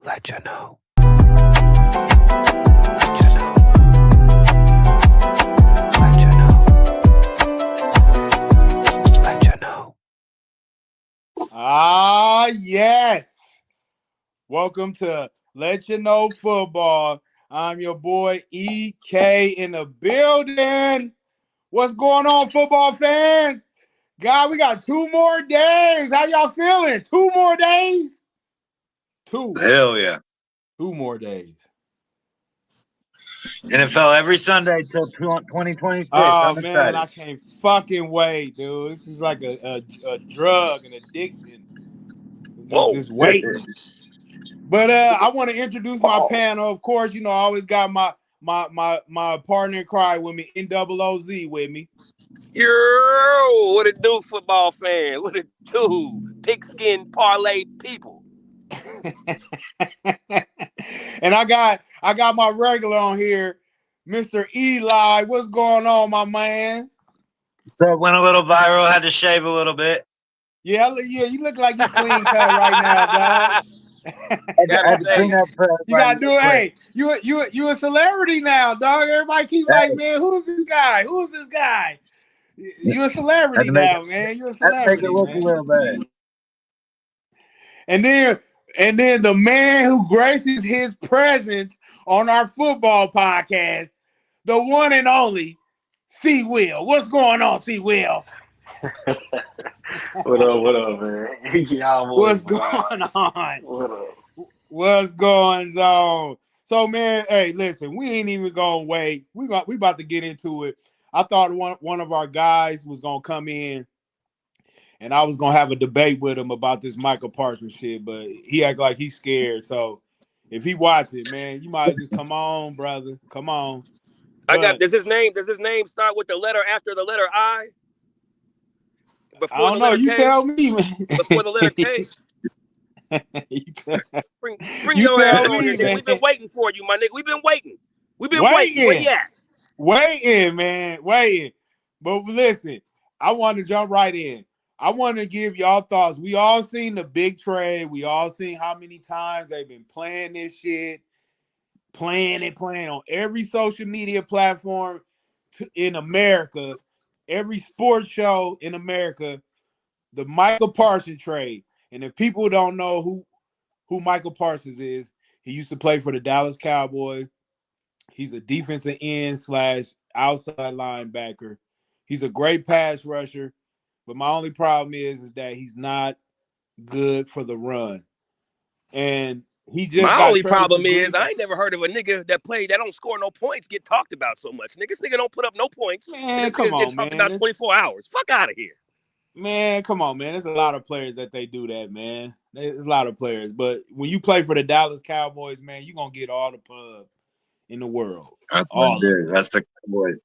LetCha know. LetCha know. LetCha know. LetCha know. Ah, yes. Welcome to LetCha Know Football. I'm your boy EK in the building. What's going on, football fans? God, we got 2 more days. How y'all feeling? 2 more days? Hell yeah. 2 more days. NFL every Sunday till 2026. Oh, I'm man, excited. I can't fucking wait, dude. This is like a drug, an addiction. Just waiting. But I want to introduce my panel. Of course, you know, I always got my partner in crime with me, NOOZ with me. Yo, what it do, football fan? What it do, pigskin parlay people? And I got my regular on here, Mr. Eli. What's going on, my man? So it went a little viral. Had to shave a little bit. Yeah, you look like you clean cut right now, dog. You gotta do it. Hey, you a celebrity now, dog. Everybody keep like, man, who's this guy? Who's this guy? You a celebrity now, man. You a celebrity. Make it look a little bad. And then the man who graces his presence on our football podcast, the one and only C. Will. What's going on, C. Will? What up, man? What's going on? What up? What's going on? So, man, hey, listen, we ain't even gonna wait. We about to get into it. I thought one of our guys was gonna come in, and I was gonna have a debate with him about this Michael Parsons shit, but he act like he's scared. So, if he watch it, man, you might just come on, brother, come on. Does his name start with the letter after the letter I? I don't know. You tell me, man. Before the letter K. Bring your ass on here, nigga. We've been waiting for you, my nigga. We've been waiting. Where you at? Waiting, man. Waiting. But listen, I want to jump right in. I want to give y'all thoughts. We all seen the big trade. We all seen how many times they've been playing this shit. Playing on every social media platform in America. Every sports show in America, the Michael Parsons trade. And if people don't know who Michael Parsons is, he used to play for the Dallas Cowboys. He's a defensive end / outside linebacker. He's a great pass rusher, but my only problem is that he's not good for the run. And he just my only problem is I ain't never heard of a nigga that don't score no points get talked about so much. This nigga don't put up no points. Man, come on, man. Talked about 24 hours. Fuck out of here. Man, come on, man. There's a lot of players that they do that, man. There's a lot of players. But when you play for the Dallas Cowboys, man, you're going to get all the pub in the world. That's what it is. That's the Cowboys.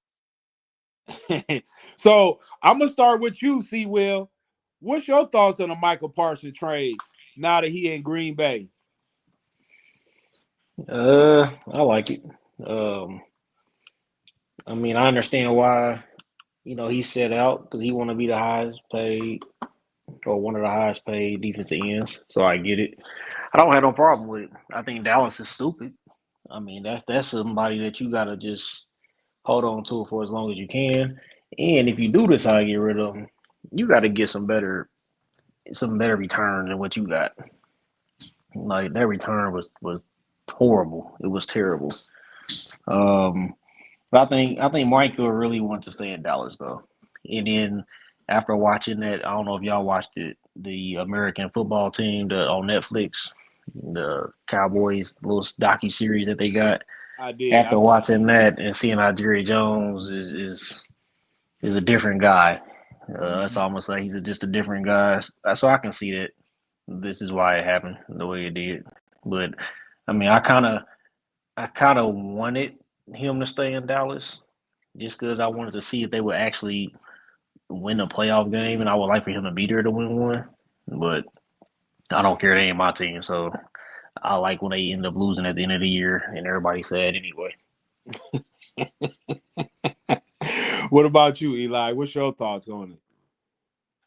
So I'm going to start with you, C. Will. What's your thoughts on the Michael Parsons trade now that he in Green Bay? I like it. I mean, I understand why, he set out because he want to be the highest paid or one of the highest paid defensive ends. So I get it. I don't have no problem with it. I think Dallas is stupid. I mean, that's somebody that you gotta just hold on to for as long as you can. And if you do decide to get rid of them, you got to get some better return than what you got. Like that return was horrible. It was terrible. But I think Michael really wants to stay in Dallas though. And then after watching that, I don't know if y'all watched it, the American football team on Netflix, the Cowboys little docu-series that they got. I did. After watching that and seeing how Jerry Jones is a different guy. That's almost like he's just a different guy. So I can see that this is why it happened the way it did. But I mean, I kind of wanted him to stay in Dallas just because I wanted to see if they would actually win a playoff game, and I would like for him to be there to win one. But I don't care. They ain't my team, so I like when they end up losing at the end of the year, and everybody's sad anyway. What about you, Eli? What's your thoughts on it?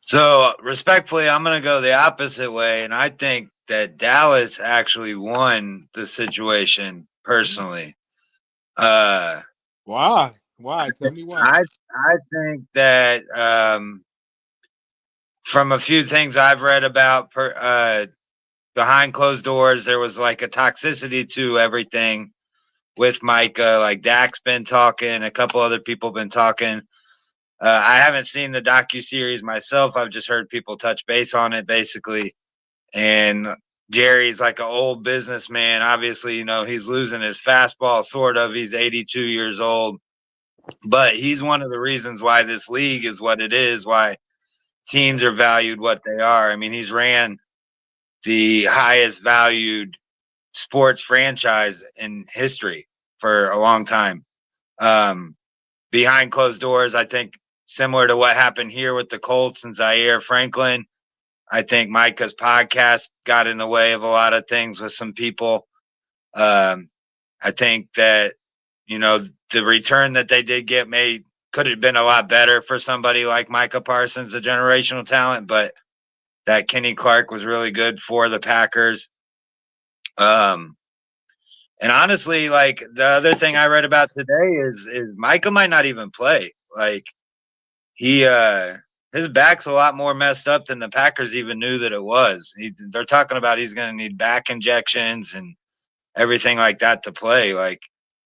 So, respectfully, I'm going to go the opposite way, and I think that Dallas actually won the situation personally. Uh, Why? Why? Tell me why. I think that from a few things I've read about behind closed doors, there was like a toxicity to everything with Micah. Like Dak's been talking, a couple other people been talking. I haven't seen the docuseries myself. I've just heard people touch base on it, basically. And Jerry's like an old businessman. Obviously, you know, he's losing his fastball, sort of. He's 82 years old. But he's one of the reasons why this league is what it is, why teams are valued what they are. I mean, he's ran the highest valued sports franchise in history for a long time. Behind closed doors, I think similar to what happened here with the Colts and Zaire Franklin, I think Micah's podcast got in the way of a lot of things with some people. I think that, you know, the return that they did get could have been a lot better for somebody like Micah Parsons, a generational talent, but that Kenny Clark was really good for the Packers. And honestly, like the other thing I read about today is Micah might not even play. Like he his back's a lot more messed up than the Packers even knew that it was. They're talking about he's going to need back injections and everything like that to play. Like,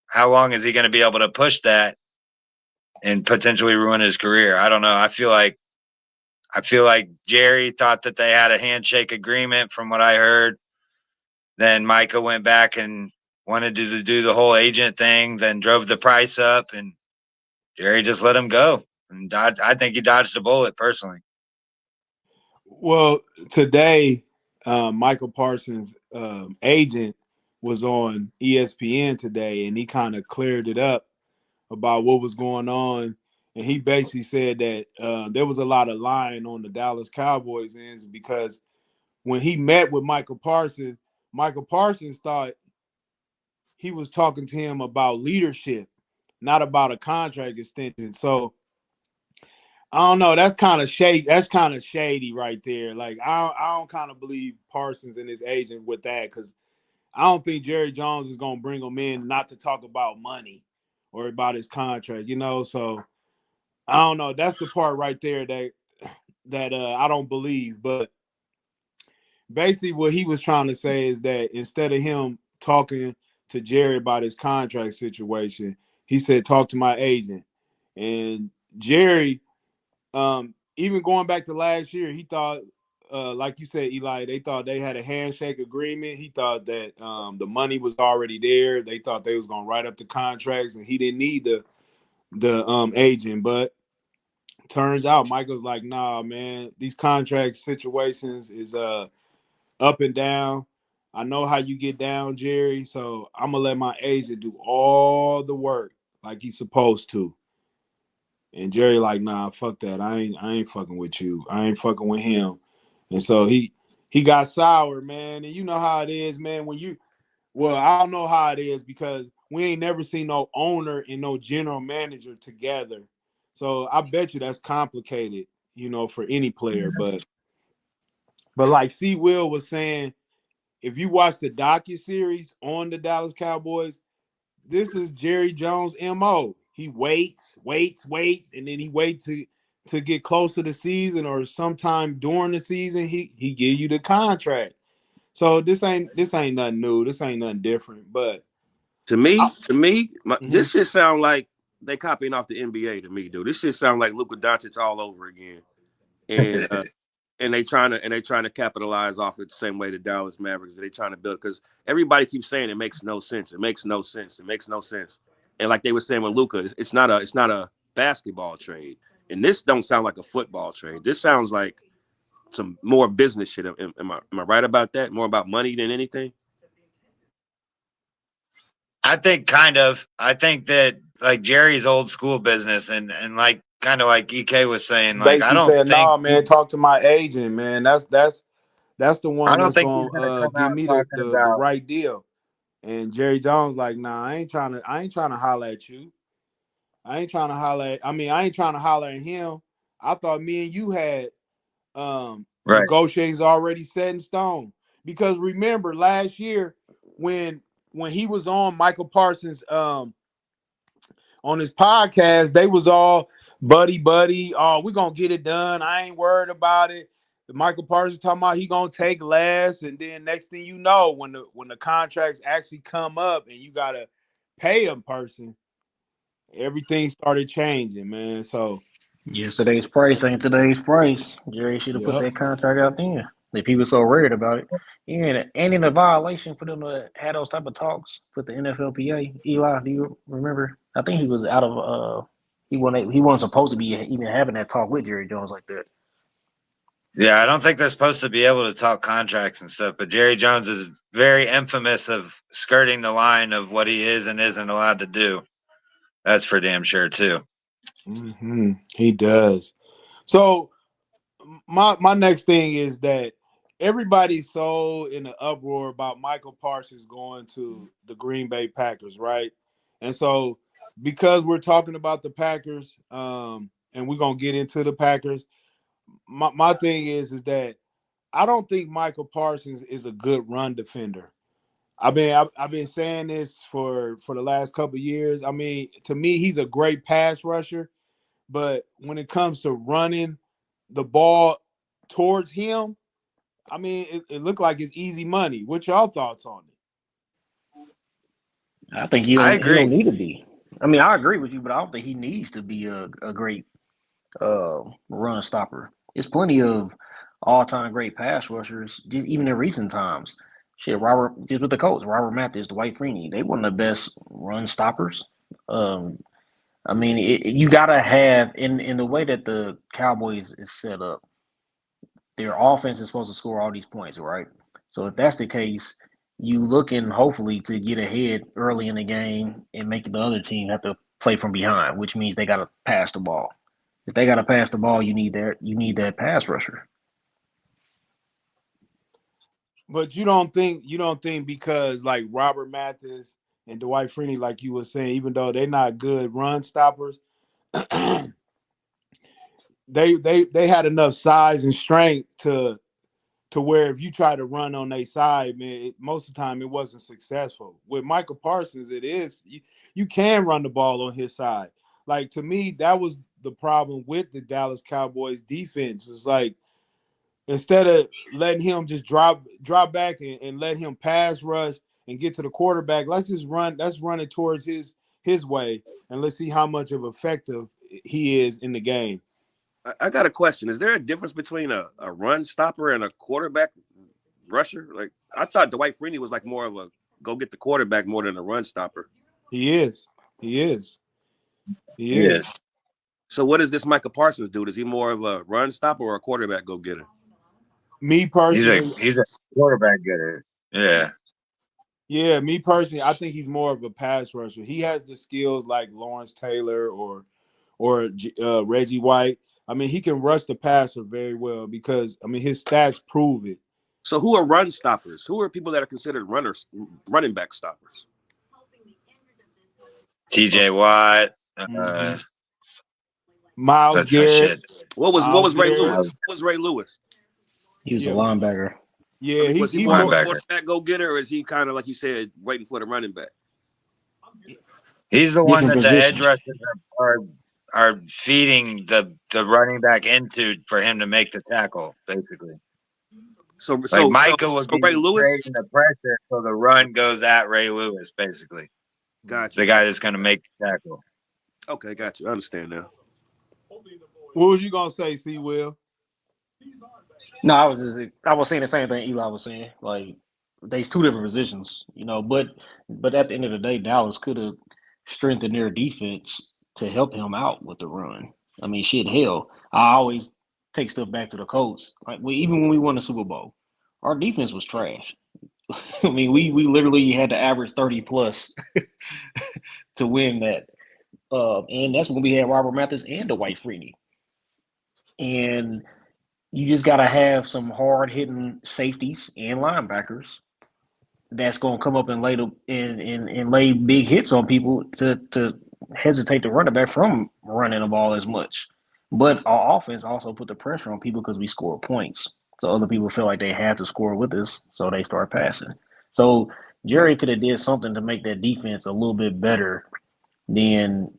how long is he going to be able to push that and potentially ruin his career? I don't know. I feel like Jerry thought that they had a handshake agreement from what I heard. Then Micah went back and wanted to do the whole agent thing, then drove the price up, and Jerry just let him go. And I think he dodged a bullet personally. Well, today, Michael Parsons' agent was on ESPN today, and he kind of cleared it up about what was going on. And he basically said that there was a lot of lying on the Dallas Cowboys ends because when he met with Michael Parsons thought he was talking to him about leadership, not about a contract extension. So I don't know. That's kind of shady. That's kind of shady right there. Like I don't kind of believe Parsons and his agent with that because I don't think Jerry Jones is gonna bring him in not to talk about money or about his contract. You know, so I don't know. That's the part right there that I don't believe. But basically, what he was trying to say is that instead of him talking to Jerry about his contract situation, he said, "Talk to my agent." And Jerry, even going back to last year, he thought, like you said, Eli, they thought they had a handshake agreement. He thought that the money was already there. They thought they was gonna write up the contracts, and he didn't need the agent. But turns out Michael's like, nah, man, these contract situations is up and down. I know how you get down, Jerry. So I'm gonna let my agent do all the work like he's supposed to. And Jerry like, nah, fuck that. I ain't fucking with you. I ain't fucking with him. And so he got sour, man. And you know how it is, man. Well, I don't know how it is because we ain't never seen no owner and no general manager together. So I bet you that's complicated, you know, for any player. But like C. Will was saying, if you watch the docuseries on the Dallas Cowboys, this is Jerry Jones' MO. He waits, and then he waits to get close to the season or sometime during the season, he give you the contract. So this ain't nothing new. This ain't nothing different. But To me, Mhm. this shit sound like they copying off the NBA to me, dude. This shit sound like Luka Doncic all over again. And they trying to capitalize off it the same way the Dallas Mavericks. They trying to build because everybody keeps saying it makes no sense. It makes no sense. It makes no sense. And like they were saying with Luka, it's not a basketball trade. And this don't sound like a football trade. This sounds like some more business shit. Am I right about that? More about money than anything. I think kind of. I think that like Jerry's old school business and like kind of like EK was saying, like Basically said, "Nah, man, talk to my agent, man. That's the I one don't that's think he's gonna gonna come give out me talking the about right deal." And Jerry Jones like, "Nah, I ain't trying to holler at you. I ain't trying to holler at, I mean, I ain't trying to holler at him. I thought me and you had right. negotiations already set in stone because remember last year when he was on Michael Parsons on his podcast, they was all buddy. Oh, we're gonna get it done. I ain't worried about it. Michael Parsons talking about he gonna take less, and then next thing you know, when the contracts actually come up and you gotta pay a person, everything started changing, man. So Yesterday's price ain't today's price. Jerry should have put yeah. that contract out then. If he was so worried about it. And in a violation for them to have those type of talks with the NFLPA. Eli, do you remember? I think he was out of he wasn't supposed to be even having that talk with Jerry Jones like that. Yeah, I don't think they're supposed to be able to talk contracts and stuff, but Jerry Jones is very infamous of skirting the line of what he is and isn't allowed to do. That's for damn sure too. Mm-hmm. He does. So my next thing is that everybody's so in the uproar about Michael Parsons going to the Green Bay Packers, right? And so because we're talking about the Packers, and we're gonna get into the Packers, my thing is that I don't think Michael Parsons is a good run defender. I've been saying this for the last couple of years. I mean, to me, he's a great pass rusher, but when it comes to running the ball towards him, I mean, it looked like it's easy money. What's y'all thoughts on it? I think I he don't agree. need to be. I mean, I agree with you, but I don't think he needs to be a great run stopper. There's plenty of all-time great pass rushers, just even in recent times. Shit, Robert, just with the Colts, Robert Mathis, Dwight Freeney, they one of the best run stoppers. Um, I mean, you gotta have in the way that the Cowboys is set up, their offense is supposed to score all these points, right? So if that's the case, you looking hopefully to get ahead early in the game and make the other team have to play from behind, which means they gotta pass the ball. If they gotta pass the ball, you need that pass rusher. But you don't think because like Robert Mathis and Dwight Freeney, like you were saying, even though they're not good run stoppers, they had enough size and strength to where if you try to run on their side, man, most of the time it wasn't successful. With Michael Parsons, it is you can run the ball on his side. Like to me, that was the problem with the Dallas Cowboys defense. It's like instead of letting him just drop back and let him pass rush and get to the quarterback, let's run it towards his way and let's see how much of effective he is in the game. I got a question. Is there a difference between a run stopper and a quarterback rusher? Like I thought Dwight Freeney was like more of a go get the quarterback more than a run stopper. He is. He is. He is. Yes. So what does this Michael Parsons do? Is he more of a run stopper or a quarterback go getter? Me personally, He's a quarterback getter. Yeah. yeah, me personally, I think he's more of a pass rusher. He has the skills like Lawrence Taylor or Reggie White. I mean, he can rush the passer very well because I mean his stats prove it. So who are run stoppers? Who are people that are considered running back stoppers? TJ Watt. Mhm. Miles That's that Garrett. shit. What Miles was Ray Garrett. Lewis? What was Ray Lewis? He was a Yeah, linebacker. yeah. I mean, was he He more of more. a Linebacker. quarterback go getter, or is he kind of like you said, waiting for the running back? He's the one Different that the edge positions. rushers are feeding the running back into for him to make the tackle, basically. Like Micah would be Ray Lewis. creating the pressure so the run goes at Ray Lewis, basically. Got The you. guy that's going to make the tackle. Okay, got you. I understand now. What was you gonna say, C. Will? No, I was saying the same thing Eli was saying. Like there's two different positions, but at the end of the day, Dallas could have strengthened their defense to help him out with the run. I mean, shit, hell, I always take stuff back to the Colts. Like even when we won the Super Bowl, our defense was trash. I mean, we literally had to average 30 plus to win that. And that's when we had Robert Mathis and Dwight Freeney. And you just got to have some hard hitting safeties and linebackers that's going to come up and lay big hits on people to hesitate the running back from running the ball as much. But our offense also put the pressure on people because we score points. So other people feel like they had to score with us, so they start passing. So Jerry could have did something to make that defense a little bit better than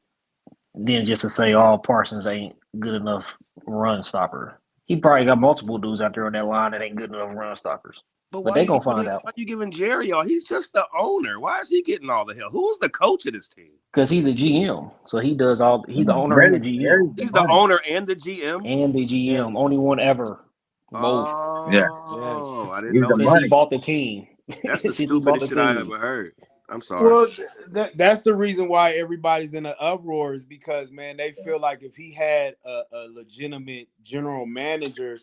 just to say, "Oh, Parsons ain't good enough run stopper." He probably got multiple dudes out there on that line that ain't good enough run stoppers. But But why they you gonna find out why you giving Jerry all? He's just the owner. Why is he getting all the hell? Who's the coach of this team? because he's a GM. So he does all. He's the owner and the Jerry's GM the He's the money. owner and the GM. and the GM. Yes. Only one ever. Both Yeah, Oh, I didn't he's know the since that. he money. bought the team. That's the Since he bought the stupidest shit I team. ever heard. I'm sorry. Well, that's the reason why everybody's in an uproar is because, man, they feel like if he had a legitimate general manager,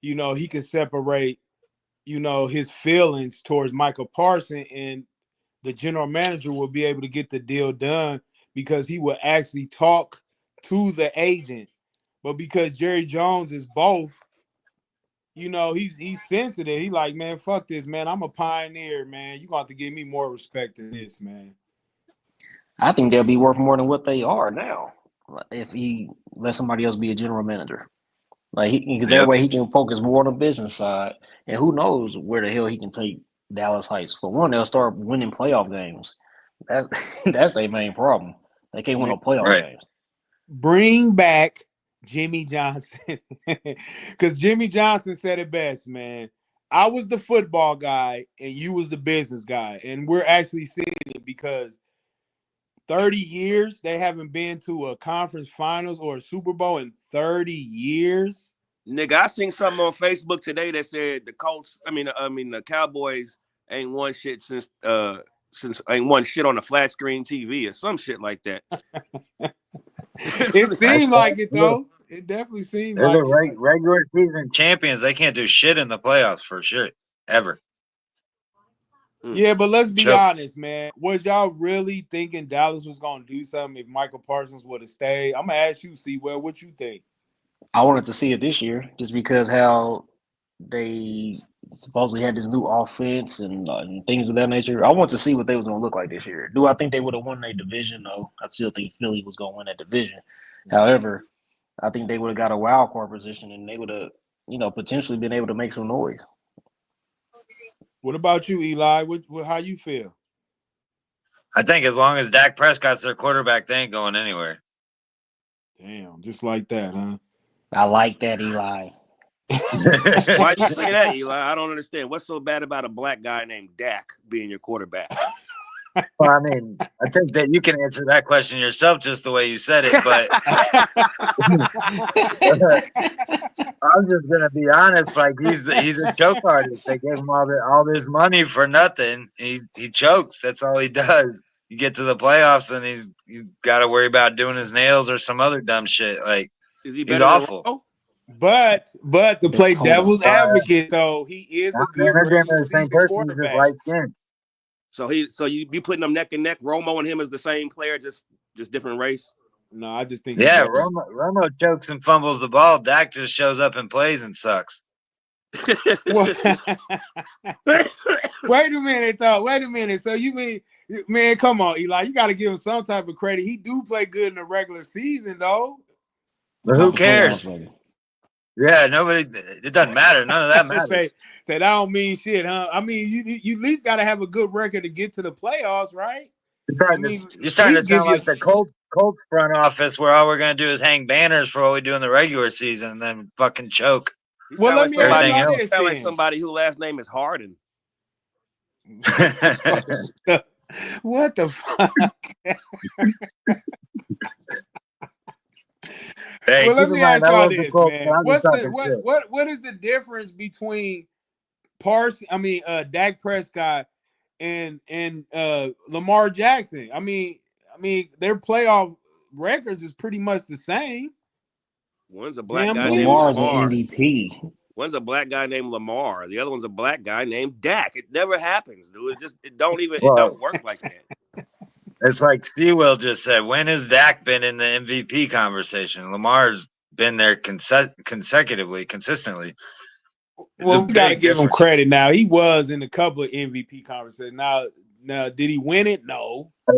he could separate, his feelings towards Michael Parsons, and the general manager will be able to get the deal done because he will actually talk to the agent. But because Jerry Jones is both, he's sensitive. He like, man, fuck this, man. I'm a pioneer, man. You got to give me more respect than this, man. I think they'll be worth more than what they are now if he let somebody else be a general manager. Like because that Yep. way he can focus more on the business side, and who knows where the hell he can take Dallas Heights. For one, they'll start winning playoff games. That's their main problem. They can't win no playoff Right. games. Bring back Jimmy Johnson. Because Jimmy Johnson said it best, man. I was the football guy and you was the business guy. And we're actually seeing it because 30 years, they haven't been to a conference finals or a Super Bowl in 30 years. Nigga, I seen something on Facebook today that said the Cowboys ain't won shit since ain't won shit on a flat screen TV or some shit like that. It seemed like it though. It definitely seemed They're like the it. regular season champions. They can't do shit in the playoffs for sure, ever. Yeah, but let's be Choke. honest, man. Was y'all really thinking Dallas was gonna do something if Michael Parsons would have stayed? I'm gonna ask you, Sewell, what you think? I wanted to see it this year just because how they supposedly had this new offense and things of that nature. I want to see what they was going to look like this year. Do I think they would have won their division? No, I still think Philly was going to win that division. However, I think they would have got a wild card position and they would have, potentially been able to make some noise. What about you, Eli? How you feel? I think as long as Dak Prescott's their quarterback, they ain't going anywhere. Damn, just like that, huh? I like that, Eli. Why you say that, Eli? I don't understand. What's so bad about a black guy named Dak being your quarterback? Well, I mean, I think that you can answer that question yourself just the way you said it, but I'm just gonna be honest. Like he's a choke artist. They gave him all this money for nothing. He chokes. That's all he does. You get to the playoffs and he's got to worry about doing his nails or some other dumb shit. Like Is he he's better awful. than Romo? But to play Hold devil's on. advocate, though, he is a good They're regular the same season person. He's just quarterback. light skinned. So you be putting them neck and neck. Romo and him is the same player, just different race. No, I just think. Yeah, Romo chokes and fumbles the ball. Dak just shows up and plays and sucks. Wait a minute, though. Wait a minute. So you mean, man? Come on, Eli. You got to give him some type of credit. He do play good in the regular season, though. But who cares? Yeah, nobody. It doesn't matter. None of that matters. say that don't mean shit, huh? I mean, you at least got to have a good record to get to the playoffs, right? You're starting to sound like the Colts front office, where all we're gonna do is hang banners for what we do in the regular season, and then fucking choke. Well, let me ask you this. Sound like somebody whose last name is Harden. What the fuck? Hey, well, let me ask y'all this, man. What is the difference between Dak Prescott and Lamar Jackson? I mean, their playoff records is pretty much the same. One's a black guy named Lamar's Lamar. an MVP. One's a black guy named Lamar. The other one's a black guy named Dak. It never happens, dude. It don't work like that. It's like Sewell just said. When has Dak been in the MVP conversation? Lamar's been there consistently. Well, we got to give him credit now. He was in a couple of MVP conversations. Now, did he win it? No. I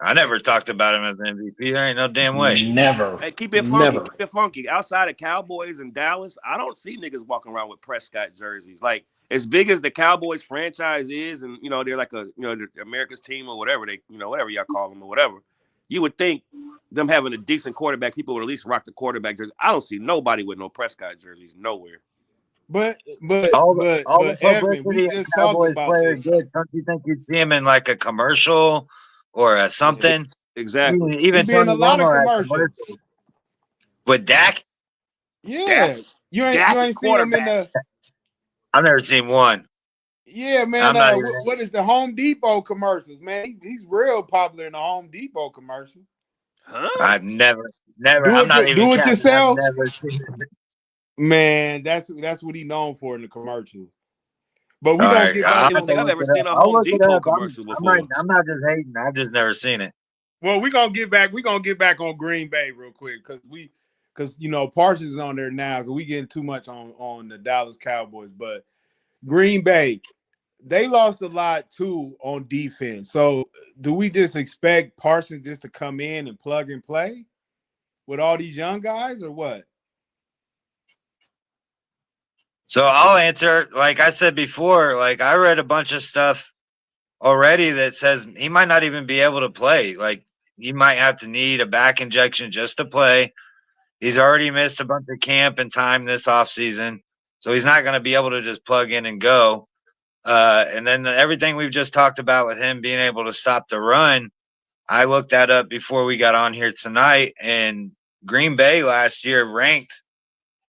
I never talked about him as an MVP. There ain't no damn way. Never. Hey, keep it funky. Never. Keep it funky. Outside of Cowboys and Dallas, I don't see niggas walking around with Prescott jerseys. Like, as big as the Cowboys franchise is, and they're like they're America's team or whatever whatever y'all call them or whatever. You would think them having a decent quarterback, people would at least rock the quarterback jersey. I don't see nobody with no Prescott jerseys nowhere. But All the Evan, we publicity a just talked Cowboys about player this. gets, don't you think you'd see him in like a commercial or something? Exactly. Even He be in Tony a lot of Romo had commercials. With Dak, Yeah, you ain't seen him in the. I've never seen one. Yeah, man. I'm not even. What is the Home Depot commercials, man? He's real popular in the Home Depot commercial. Huh? I've never. Do I'm not even. do it yourself. I've never seen it. Man, that's what he's known for in the commercials. But we All gonna right, get I back. don't even think I've ever seen a I'll Home look it Depot up. commercial before. I'm not just hating. I've just never seen it. Well, we're gonna get back. We're gonna get back on Green Bay real quick because Parsons is on there now because we getting too much on the Dallas Cowboys. But Green Bay, they lost a lot too on defense. So do we just expect Parsons just to come in and plug and play with all these young guys or what? So I'll answer. Like I said before, like I read a bunch of stuff already that says he might not even be able to play. Like he might have to need a back injection just to play. He's already missed a bunch of camp and time this offseason, so he's not going to be able to just plug in and go. And then everything we've just talked about with him being able to stop the run, I looked that up before we got on here tonight, and Green Bay last year ranked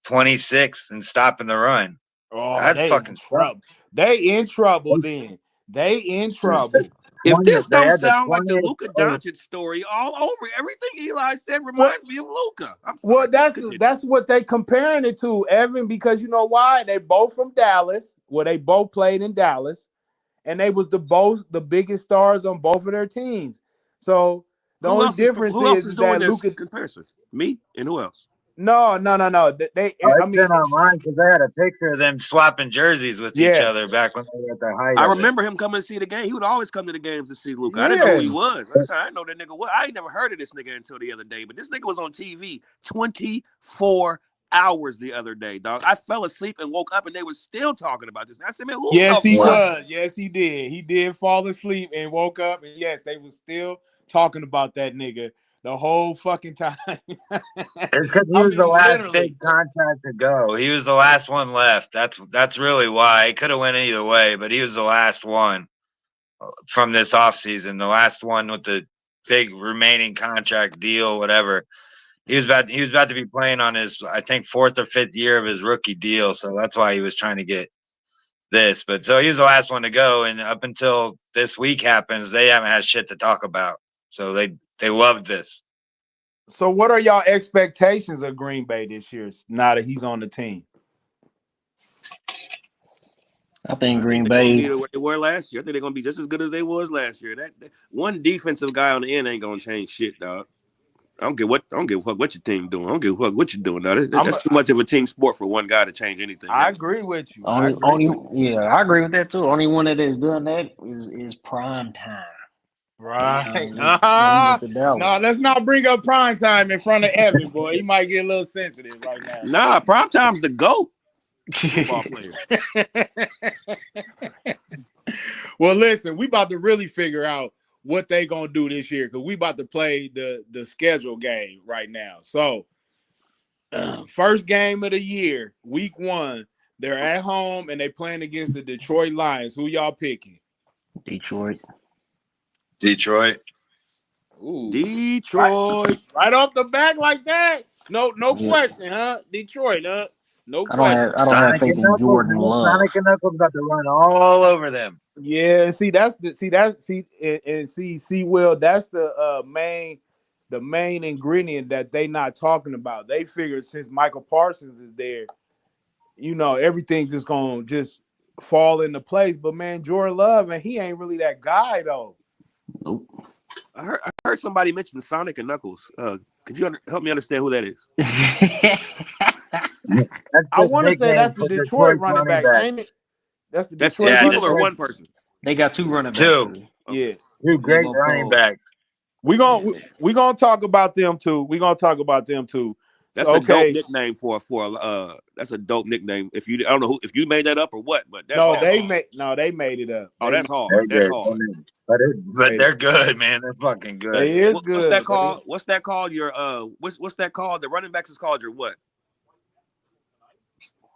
26th in stopping the run. Oh, That's they fucking in trouble. They in trouble then. They in trouble. If this They don't had the sound like the 20th Luka Doncic story all over, everything Eli said reminds me of Luka. I'm sorry. Well, that's what they comparing it to, Evan, because you know why? They both from Dallas, where they both played in Dallas, and they was the biggest stars on both of their teams. So the only difference who else is doing that this Luka comparison? Me and who else? No. They I mean, been online because I had a picture of them swapping jerseys with each other back when they were at the height. I remember him coming to see the game. He would always come to the games to see Luka. I didn't know who he was. I didn't know that nigga was. I ain't never heard of this nigga until the other day. But this nigga was on TV 24 hours the other day, dog. I fell asleep and woke up and they were still talking about this. And I said, man, who yes, he was? was. Yes, he did. He did fall asleep and woke up, and yes, they were still talking about that nigga the whole fucking time. It's because he was the last big contract to go. He was the last one left. That's really why. It could have went either way, but he was the last one from this offseason, the last one with the big remaining contract deal, whatever. He was about to be playing on his, I think, 4th or 5th year of his rookie deal. So that's why he was trying to get this. But so he was the last one to go. And up until this week happens, they haven't had shit to talk about. So they loved this. So what are y'all expectations of Green Bay this year now that he's on the team? I think Green Bay where they were last year. I think they're gonna be just as good as they was last year. That one defensive guy on the end ain't gonna change shit, dog. I don't give a fuck what your team doing. I don't give a fuck what you're doing. Now that's too much of a team sport for one guy to change anything. I agree with you. I agree with that too. Only one that has done that is prime time. Right. No, let's not bring up prime time in front of Evan, boy. He might get a little sensitive right now. Nah, prime time's the GOAT football player. Well, listen, we about to really figure out what they gonna do this year because we about to play the schedule game right now. So, first game of the year, week 1, they're at home and they playing against the Detroit Lions. Who y'all picking? Detroit. Ooh. Detroit. Right off the back like that? No question, huh? Detroit, huh? No question. I don't have faith in Jordan Love. Sonic and Knuckles about to run all over them. Yeah, Will, that's the main ingredient that they not talking about. They figured since Michael Parsons is there, everything's just gonna just fall into place. But man, Jordan Love, and he ain't really that guy though. Nope. I heard somebody mention Sonic and Knuckles. Could you help me understand who that is? I want to say that's the Detroit running back, ain't it? That's the Detroit people or one person. They got 2 running backs. 2. Yeah. 2 great running backs. we gonna talk about them too. We gonna talk about them too. That's So, a dope okay. nickname for that's a dope nickname. If you I don't know if you made that up or what, but that's No, hard. they made it up. Oh, that's hard. They That's did. hard. But they're good, man. They're fucking good. They is What's good. that called? What's that called? Your what's that called? The running backs is called your what?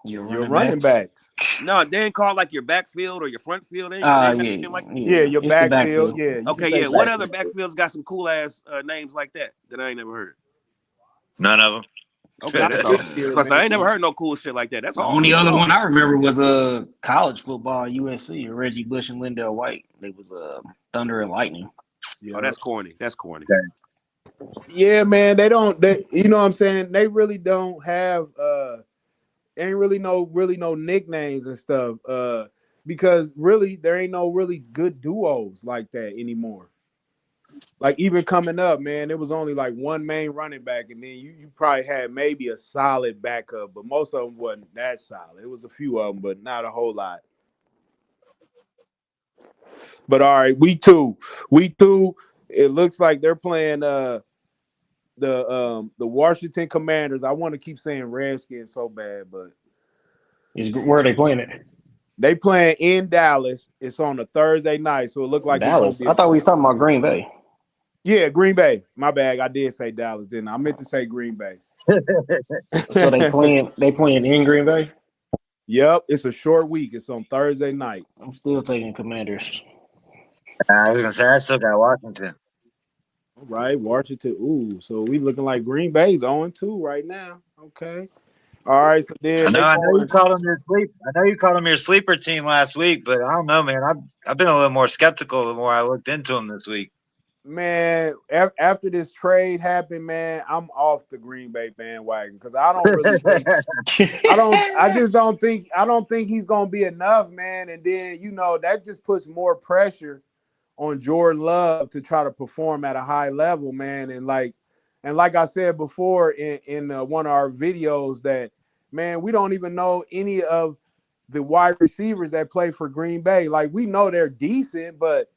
Your running backs. No, they ain't called like your backfield or your front field. They ain't have anything like Yeah, your it's the backfield. Yeah. You okay, can say yeah. What backfield. other backfields got some cool ass names like that I ain't never heard? None of them. Okay, that's all. Yeah, Plus, I man. ain't never heard no cool shit like that. That's The hard. only That's other hard. one I remember was college football USC. Reggie Bush and Lindell White. They was Thunder and Lightning. Yeah. Oh, that's corny. That's corny. Yeah, man. They don't. You know what I'm saying? They really don't have. Ain't really no nicknames and stuff. Because really there ain't no really good duos like that anymore. Like even coming up, man, it was only like one main running back, and then you probably had maybe a solid backup, but most of them wasn't that solid. It was a few of them, but not a whole lot. But all right, week two, it looks like they're playing the Washington Commanders. I want to keep saying Redskins so bad, but Where are they playing it? they playing in Dallas. It's on a Thursday night, so it looked like Dallas. it's gonna be. I thought we was talking about Green Bay. Yeah, Green Bay. My bad. I did say Dallas, didn't I? I meant to say Green Bay. So they playing in Green Bay? Yep, it's a short week. It's on Thursday night. I'm still taking Commanders. I was gonna say I still got Washington. All right, Washington. Ooh, so we looking like Green Bay's 0-2 right now. Okay. All right, so then I know you called them your sleep. I know you called them your sleeper team last week, but I don't know, man. I've been a little more skeptical the more I looked into them this week. Man, after this trade happened, man, I'm off the Green Bay bandwagon because I don't really think I don't think he's gonna be enough, man. And then that just puts more pressure on Jordan Love to try to perform at a high level, man. And like I said before in one of our videos, that man, we don't even know any of the wide receivers that play for Green Bay. Like we know they're decent, but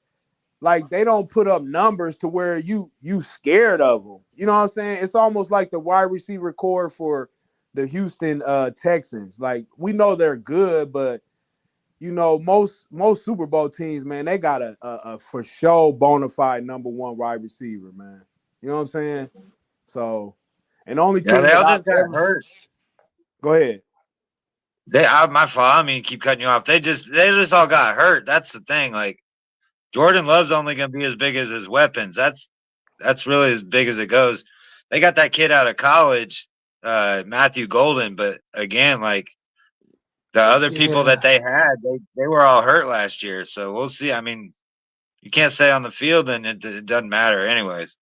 like they don't put up numbers to where you scared of them. You know what I'm saying? It's almost like the wide receiver core for the Houston Texans. Like we know they're good, but most Super Bowl teams, man, they got a for sure bona fide number one wide receiver, man. You know what I'm saying? So, and only team they all just got hurt. Go ahead. My fault. I mean, keep cutting you off. They just all got hurt. That's the thing. Like Jordan Love's only going to be as big as his weapons. That's really as big as it goes. They got that kid out of college, Matthew Golden, but again, like the other people that they had, they were all hurt last year. So we'll see. I mean, you can't stay on the field, and it doesn't matter anyways.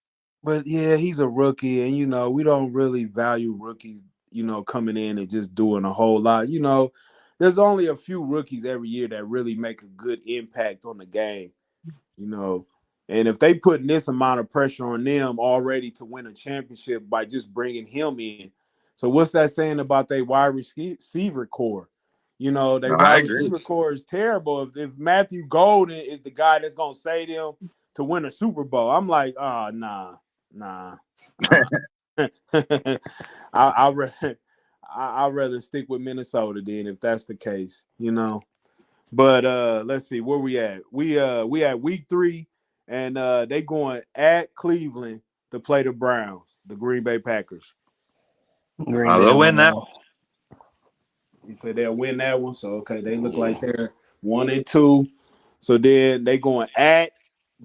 But yeah, he's a rookie, and we don't really value rookies, coming in and just doing a whole lot. There's only a few rookies every year that really make a good impact on the game. And if they put this amount of pressure on them already to win a championship by just bringing him in, so what's that saying about their wide receiver core? Their wide receiver core is terrible. If Matthew Golden is the guy that's gonna save them to win a Super Bowl, I'm like, oh, nah. I'd rather stick with Minnesota then if that's the case, But let's see where we at. We at week 3, and they going at Cleveland to play the Browns, the Green Bay Packers. They'll win that. You said they'll win that one, so okay, they look like they're 1-2. So then they going at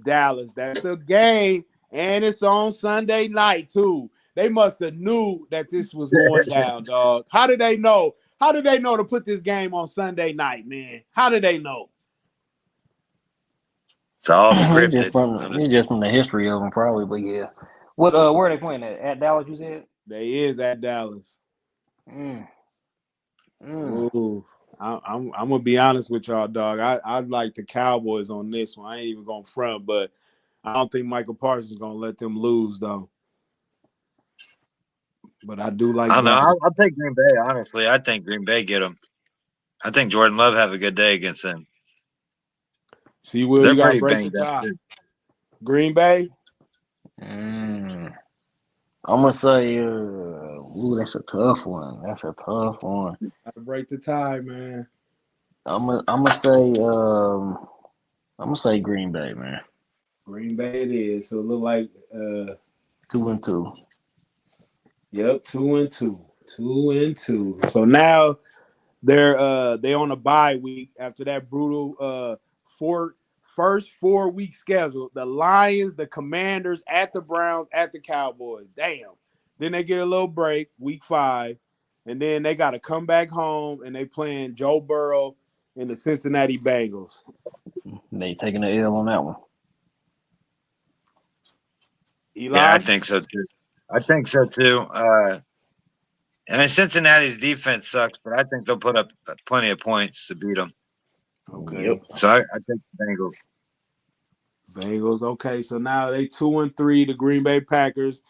Dallas. That's the game, and it's on Sunday night too. They must have knew that this was going down, dog. How did they know? How did they know to put this game on Sunday night, man? How did they know? It's all scripted. It's just from the history of them, probably. But yeah, where are they playing at? At Dallas, you said? They is at Dallas. Ooh, I'm gonna be honest with y'all, dog. I like the Cowboys on this one. I ain't even gonna front, but I don't think Michael Parsons is gonna let them lose though. But I do like. I don't know. I'll take Green Bay. Honestly, I think Green Bay get them. I think Jordan Love have a good day against them. See, Will, you got to break the tie. Green Bay. Mm. I'm gonna say, ooh, that's a tough one. That's a tough one. Gotta break the tie, man. I'm gonna say Green Bay, man. Green Bay it is. So it look like 2-2. yep, 2-2. 2-2. So now they on a bye week after that brutal first 4 week schedule. The Lions, the Commanders, at the Browns, at the Cowboys. Damn. Then they get a little break, week 5, and then they got to come back home and they playing Joe Burrow and the Cincinnati Bengals. They taking the L on that one. Eli, Yeah, I think so too. I mean, Cincinnati's defense sucks, but I think they'll put up plenty of points to beat them. okay. Yep. So I take the Bengals. Bengals. Okay, so now they 2-3. The Green Bay Packers.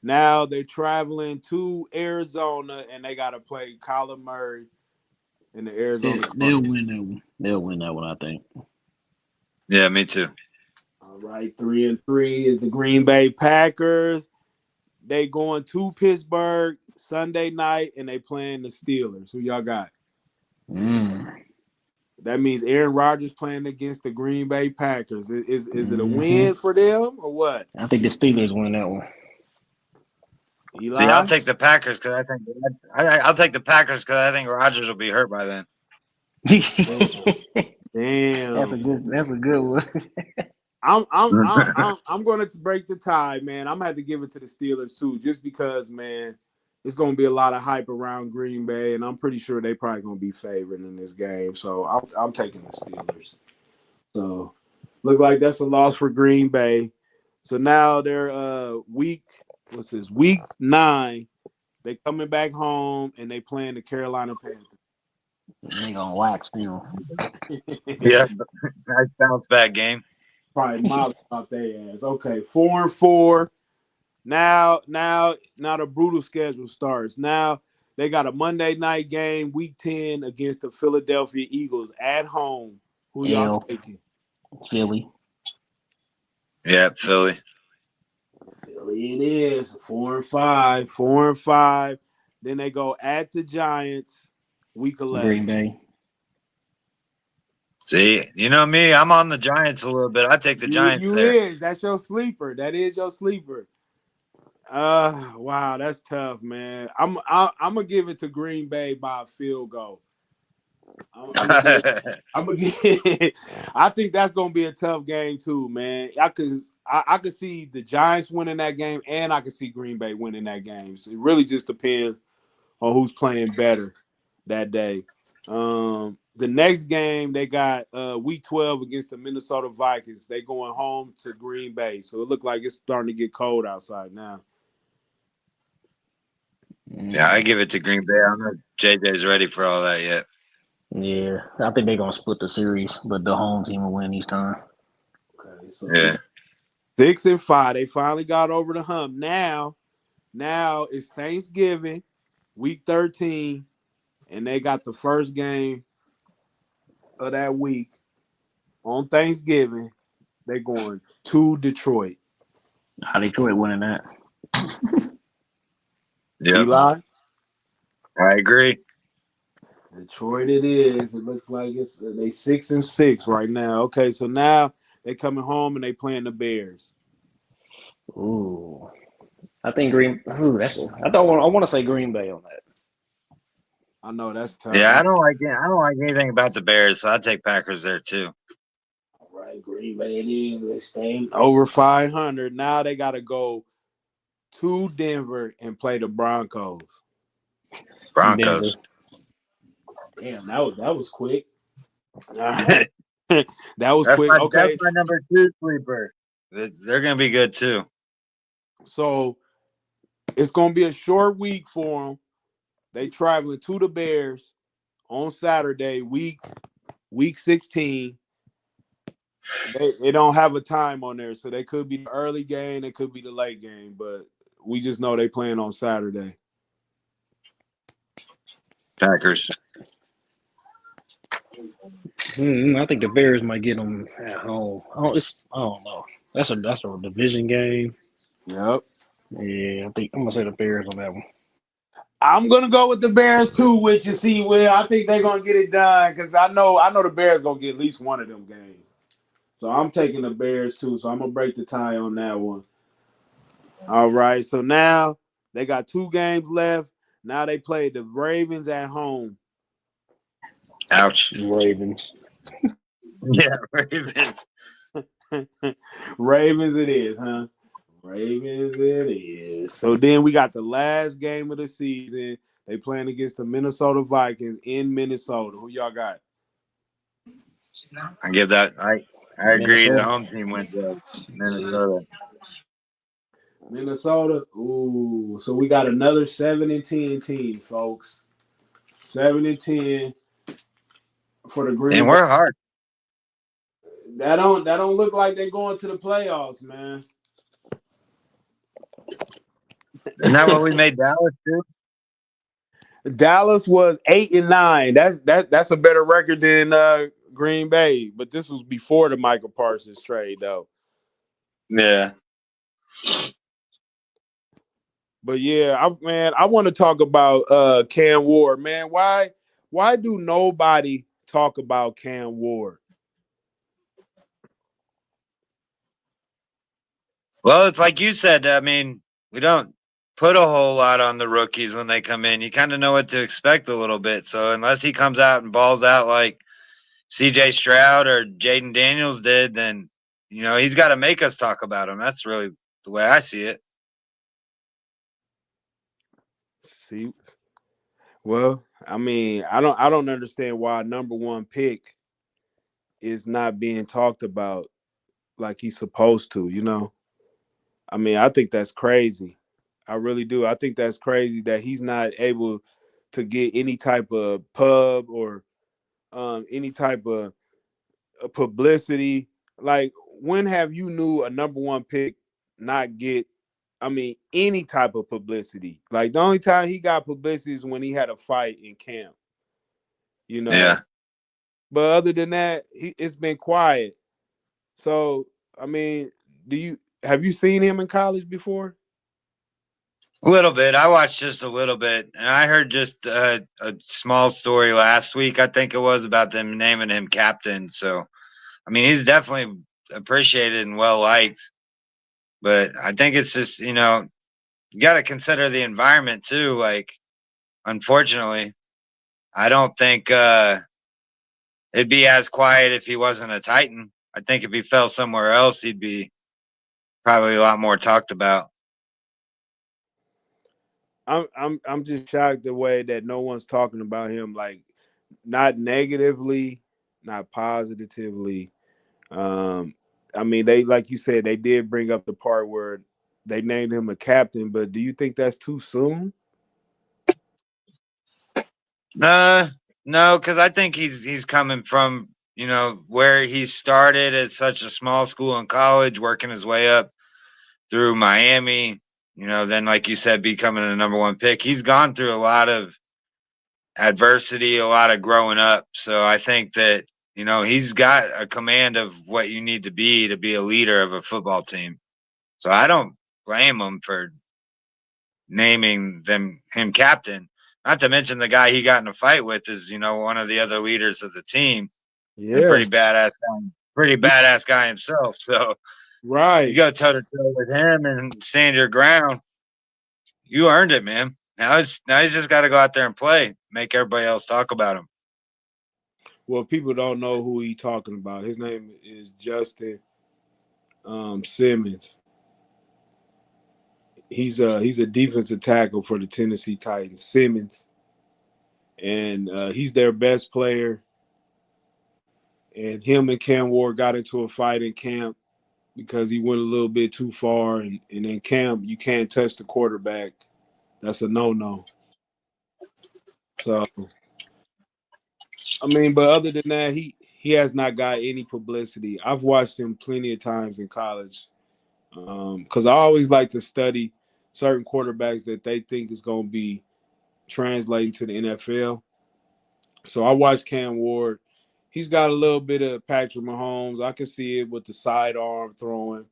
Now they're traveling to Arizona and they got to play Kyler Murray in the Arizona They'll Cardinals. win that one. They'll win that one, I think. Yeah, me too. All right, 3-3 is the Green Bay Packers. They going to Pittsburgh Sunday night and they playing the Steelers. Who y'all got? That means Aaron Rodgers playing against the Green Bay Packers. Is it a win for them or what? I think the Steelers win that one. Eli? See, I'll take the Packers because I think I'll take the Packers because I think Rodgers will be hurt by then. Damn. That's a good one. I'm going to break the tie, man. I'm gonna have to give it to the Steelers too, just because, man, it's going to be a lot of hype around Green Bay, and I'm pretty sure they probably going to be favored in this game. So I'm taking the Steelers. So look like that's a loss for Green Bay. So now they're week 9. They coming back home and they playing the Carolina Panthers. They gonna wax them. Yeah, nice bounce back game. Probably miles off their ass. Okay, 4-4. Now the brutal schedule starts. Now they got a Monday night game, week 10 against the Philadelphia Eagles at home. Who y'all taking? Philly. Yeah, Philly. Philly it is. 4-5. 4-5. Then they go at the Giants, week 11. Green Bay. See, you know me, I'm on the Giants a little bit. I take the Giants You there. is. That's your sleeper. That is your sleeper. Wow, that's tough, man. I'm gonna give it to Green Bay by a field goal. I'm gonna give I think that's gonna be a tough game too, man. I could see the Giants winning that game, and I could see Green Bay winning that game. So it really just depends on who's playing better that day. The next game they got week 12 against the Minnesota Vikings. They going home to Green Bay, so it looked like it's starting to get cold outside now. Yeah, I give it to Green Bay. I don't know if JJ's ready for all that yet. Yeah, I think they're gonna split the series, but the home team will win each time. Okay, so Yeah. 6-5. They finally got over the hump. Now it's Thanksgiving, week 13, and they got the first game of that week on Thanksgiving. They going to Detroit. How Detroit winning that? Yep. Eli? I agree. Detroit it is. It looks like they 6-6 right now. Okay, so now they coming home and they playing the Bears. Ooh, I think Green. Ooh, I want to say Green Bay on that. I know that's tough. Yeah, I don't like anything about the Bears, so I take Packers there too. All right, Green Bay it is. They staying over 500. Now they got to go to Denver and play the Broncos. Broncos. Damn, that was quick. All right. That was quick. That's Okay, my number 2 sleeper. They're gonna be good too. so it's gonna be a short week for them. They traveling to the Bears on Saturday, week 16. They don't have a time on there, so they could be the early game, it could be the late game, but we just know they playing on Saturday. Packers. I think the Bears might get them at home. I don't know. That's a division game. Yep. Yeah, I think I'm gonna say the Bears on that one. I'm gonna go with the Bears too, which you see, Will. I think they're gonna get it done because I know the Bears gonna get at least one of them games. So I'm taking the Bears too. So I'm gonna break the tie on that one. All right. So now they got 2 games left. Now they play the Ravens at home. Ouch. Ravens. Yeah, Ravens. Ravens it is, huh? Ravens it is. So then we got the last game of the season. They playing against the Minnesota Vikings in Minnesota. Who y'all got? I give that. I agree. The Minnesota. home team wins Minnesota. Minnesota. Ooh, so we got another 7-10 team, folks. 7-10 for the And Green Bay. we're hard. That don't look like they're going to the playoffs, man. Isn't that what we made Dallas do? Dallas was 8-9. That's a better record than Green Bay, but this was before the Michael Parsons trade, though. Yeah. But yeah, I want to talk about Cam Ward, man. Why do nobody talk about Cam Ward? Well, it's like you said. I mean, we don't put a whole lot on the rookies when they come in. You kind of know what to expect a little bit. So unless he comes out and balls out like C.J. Stroud or Jaden Daniels did, then he's got to make us talk about him. That's really the way I see it. See, well, I mean, I don't understand why number one pick is not being talked about like he's supposed to. I mean, I think that's crazy. I really do. I think that's crazy that he's not able to get any type of pub or any type of publicity. Like, when have you knew a number one pick not get, I mean, any type of publicity? Like, the only time he got publicity is when he had a fight in camp, you know. Yeah. But other than that, it's been quiet. So, I mean, have you seen him in college before? A little bit. I watched just a little bit, and I heard just a small story last week. I think it was about them naming him captain. So, I mean, he's definitely appreciated and well liked. But I think it's just you got to consider the environment too. Like, unfortunately, I don't think it'd be as quiet if he wasn't a Titan. I think if he fell somewhere else, he'd be probably a lot more talked about. I'm just shocked the way that no one's talking about him, like, not negatively, not positively. Um, I mean, they, like you said, they did bring up the part where they named him a captain, but do you think that's too soon? No, because I think he's coming from where he started at such a small school in college, working his way up through Miami. Then like you said, becoming a number one pick. He's gone through a lot of adversity, a lot of growing up. So I think that he's got a command of what you need to be a leader of a football team. So I don't blame him for naming him captain. Not to mention the guy he got in a fight with is, one of the other leaders of the team and Yeah, pretty badass guy himself. So you right. go toe to toe with him and stand your ground. You earned it, man. Now he's just got to go out there and play, make everybody else talk about him. Well, people don't know who he talking about. His name is Justin Simmons. He's a defensive tackle for the Tennessee Titans. Simmons, and he's their best player. And him and Cam Ward got into a fight in camp because he went a little bit too far. And in camp, you can't touch the quarterback. That's a no-no. So, I mean, but other than that, he has not got any publicity. I've watched him plenty of times in college because I always like to study certain quarterbacks that they think is going to be translating to the NFL. So I watched Cam Ward. He's got a little bit of Patrick Mahomes. I can see it with the sidearm throwing.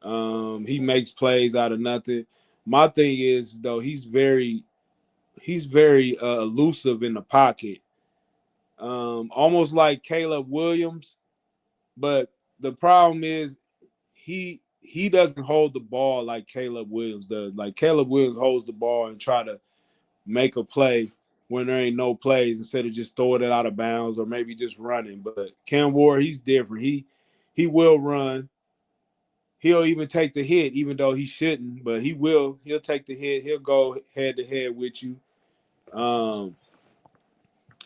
He makes plays out of nothing. My thing is though, he's very elusive in the pocket. Almost like Caleb Williams, but the problem is he doesn't hold the ball like Caleb Williams does. Like Caleb Williams holds the ball and try to make a play when there ain't no plays instead of just throwing it out of bounds or maybe just running. But Cam Ward, he's different. He will run. He'll even take the hit, even though he shouldn't, but he will. He'll take the hit. He'll go head to head with you.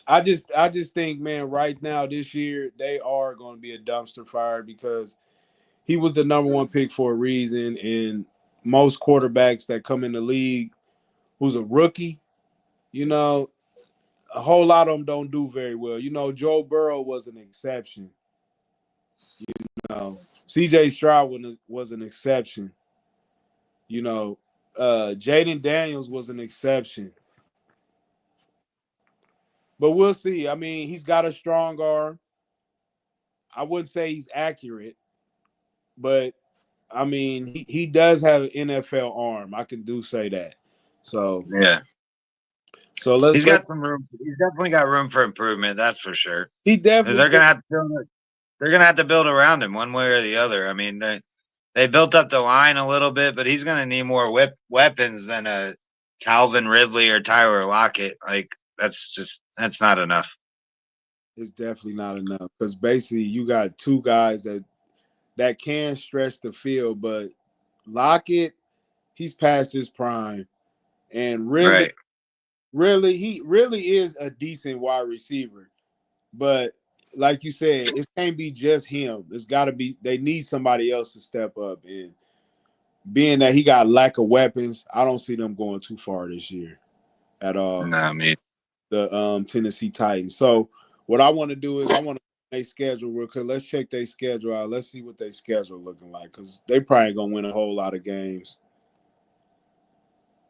I just think, man, right now this year they are going to be a dumpster fire because he was the number one pick for a reason, and most quarterbacks that come in the league who's a rookie, you know, a whole lot of them don't do very well. You know, Joe Burrow was an exception. You know, C.J. Stroud was an exception. You know, Jaden Daniels was an exception. But we'll see. I mean, he's got a strong arm. I wouldn't say he's accurate, but I mean, he does have an NFL arm. I can say that. So Yeah. So let's. He's got some room. He's definitely got room for improvement. That's for sure. He And definitely. they're gonna have to build. They're gonna have to build around him one way or the other. I mean, they built up the line a little bit, but he's gonna need more weapons than a Calvin Ridley or Tyler Lockett. Like that's not enough. It's definitely not enough because basically you got two guys that can stretch the field, but Lockett, he's past his prime, and Right. he really is a decent wide receiver. But like you said, it can't be just him. It's got to be. They need somebody else to step up. And being that he got lack of weapons, I don't see them going too far this year at all. No, I mean, The Tennessee Titans. So what I want to do is I want to their schedule real quick. Let's check their schedule out. Let's see what their schedule looking like because they probably gonna win a whole lot of games.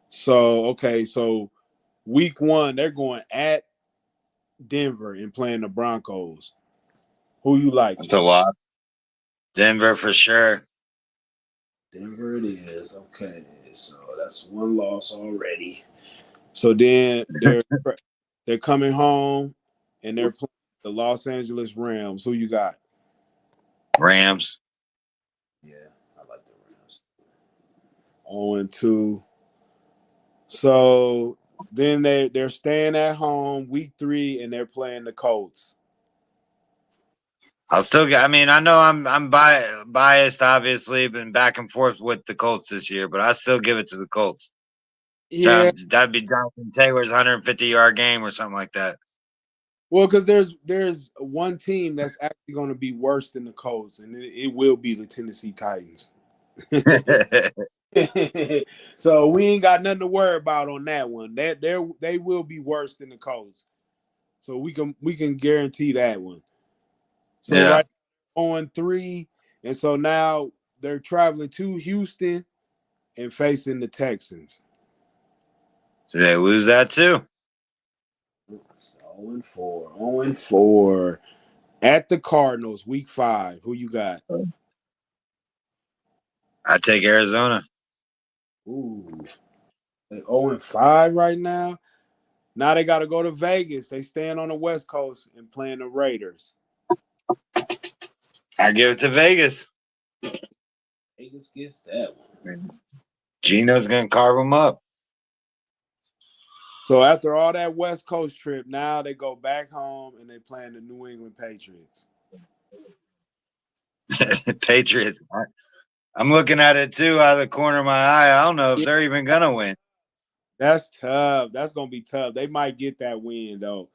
So okay, so week 1 they're going at Denver and playing the Broncos. Who you like? that's a lot. Denver for sure. Denver it is. Okay, so that's one loss already. So then they're coming home and they're playing the Los Angeles Rams. Who you got? Rams. Yeah, I like the Rams. 0-2. So then they're staying at home week 3 and they're playing the Colts. I'll still get. I mean, I know I'm biased. Obviously, been back and forth with the Colts this year, but I still give it to the Colts. Yeah. That'd be Jonathan Taylor's 150-yard game or something like that. Well, because there's one team that's actually going to be worse than the Colts, and it will be the Tennessee Titans. So we ain't got nothing to worry about on that one. They will be worse than the Colts. So we can guarantee that one. So Yeah. right on 3, and so now they're traveling to Houston and facing the Texans. So they lose that too. 0-4. 0-4. At the Cardinals, week 5. Who you got? I take Arizona. Ooh. They 0-5 right now. Now they got to go to Vegas. They staying on the West Coast and playing the Raiders. I give it to Vegas. Vegas gets that one. Gino's gonna carve them up. So after all that West Coast trip, now they go back home and they playing the New England Patriots. Patriots. I'm looking at it too out of the corner of my eye. I don't know if they're even gonna win. That's tough. That's gonna be tough. They might get that win though,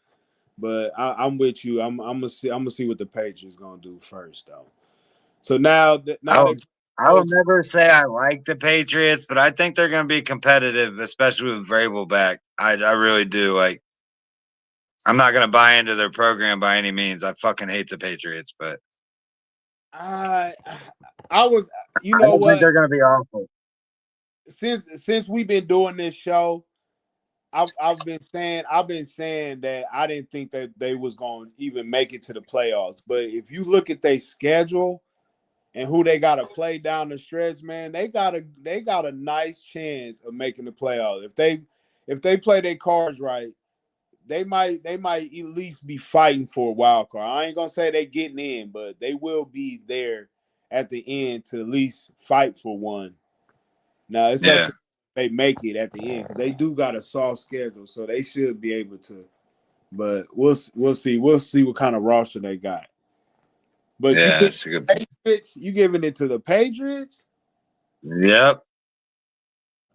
but I'm with you. I'm gonna see what the Patriots gonna do first though. So now I will never say I like the Patriots, but I think they're going to be competitive, especially with Vrabel back. I really do. Like, I'm not going to buy into their program by any means. I fucking hate the Patriots, but I was, you I know don't what? think they're going to be awful. Since we've been doing this show, I've been saying that I didn't think that they was going to even make it to the playoffs. But if you look at their schedule, and who they got to play down the stretch, man, they got a nice chance of making the playoffs. If they play their cards right, they might at least be fighting for a wild card. I ain't gonna say they getting in, but they will be there at the end to at least fight for one. Now it's up Yeah. to they make it at the end because they do got a soft schedule, so they should be able to. But we'll see. We'll see what kind of roster they got. But you Yeah, give it's a good point. Patriots, you giving it to the Patriots? Yep.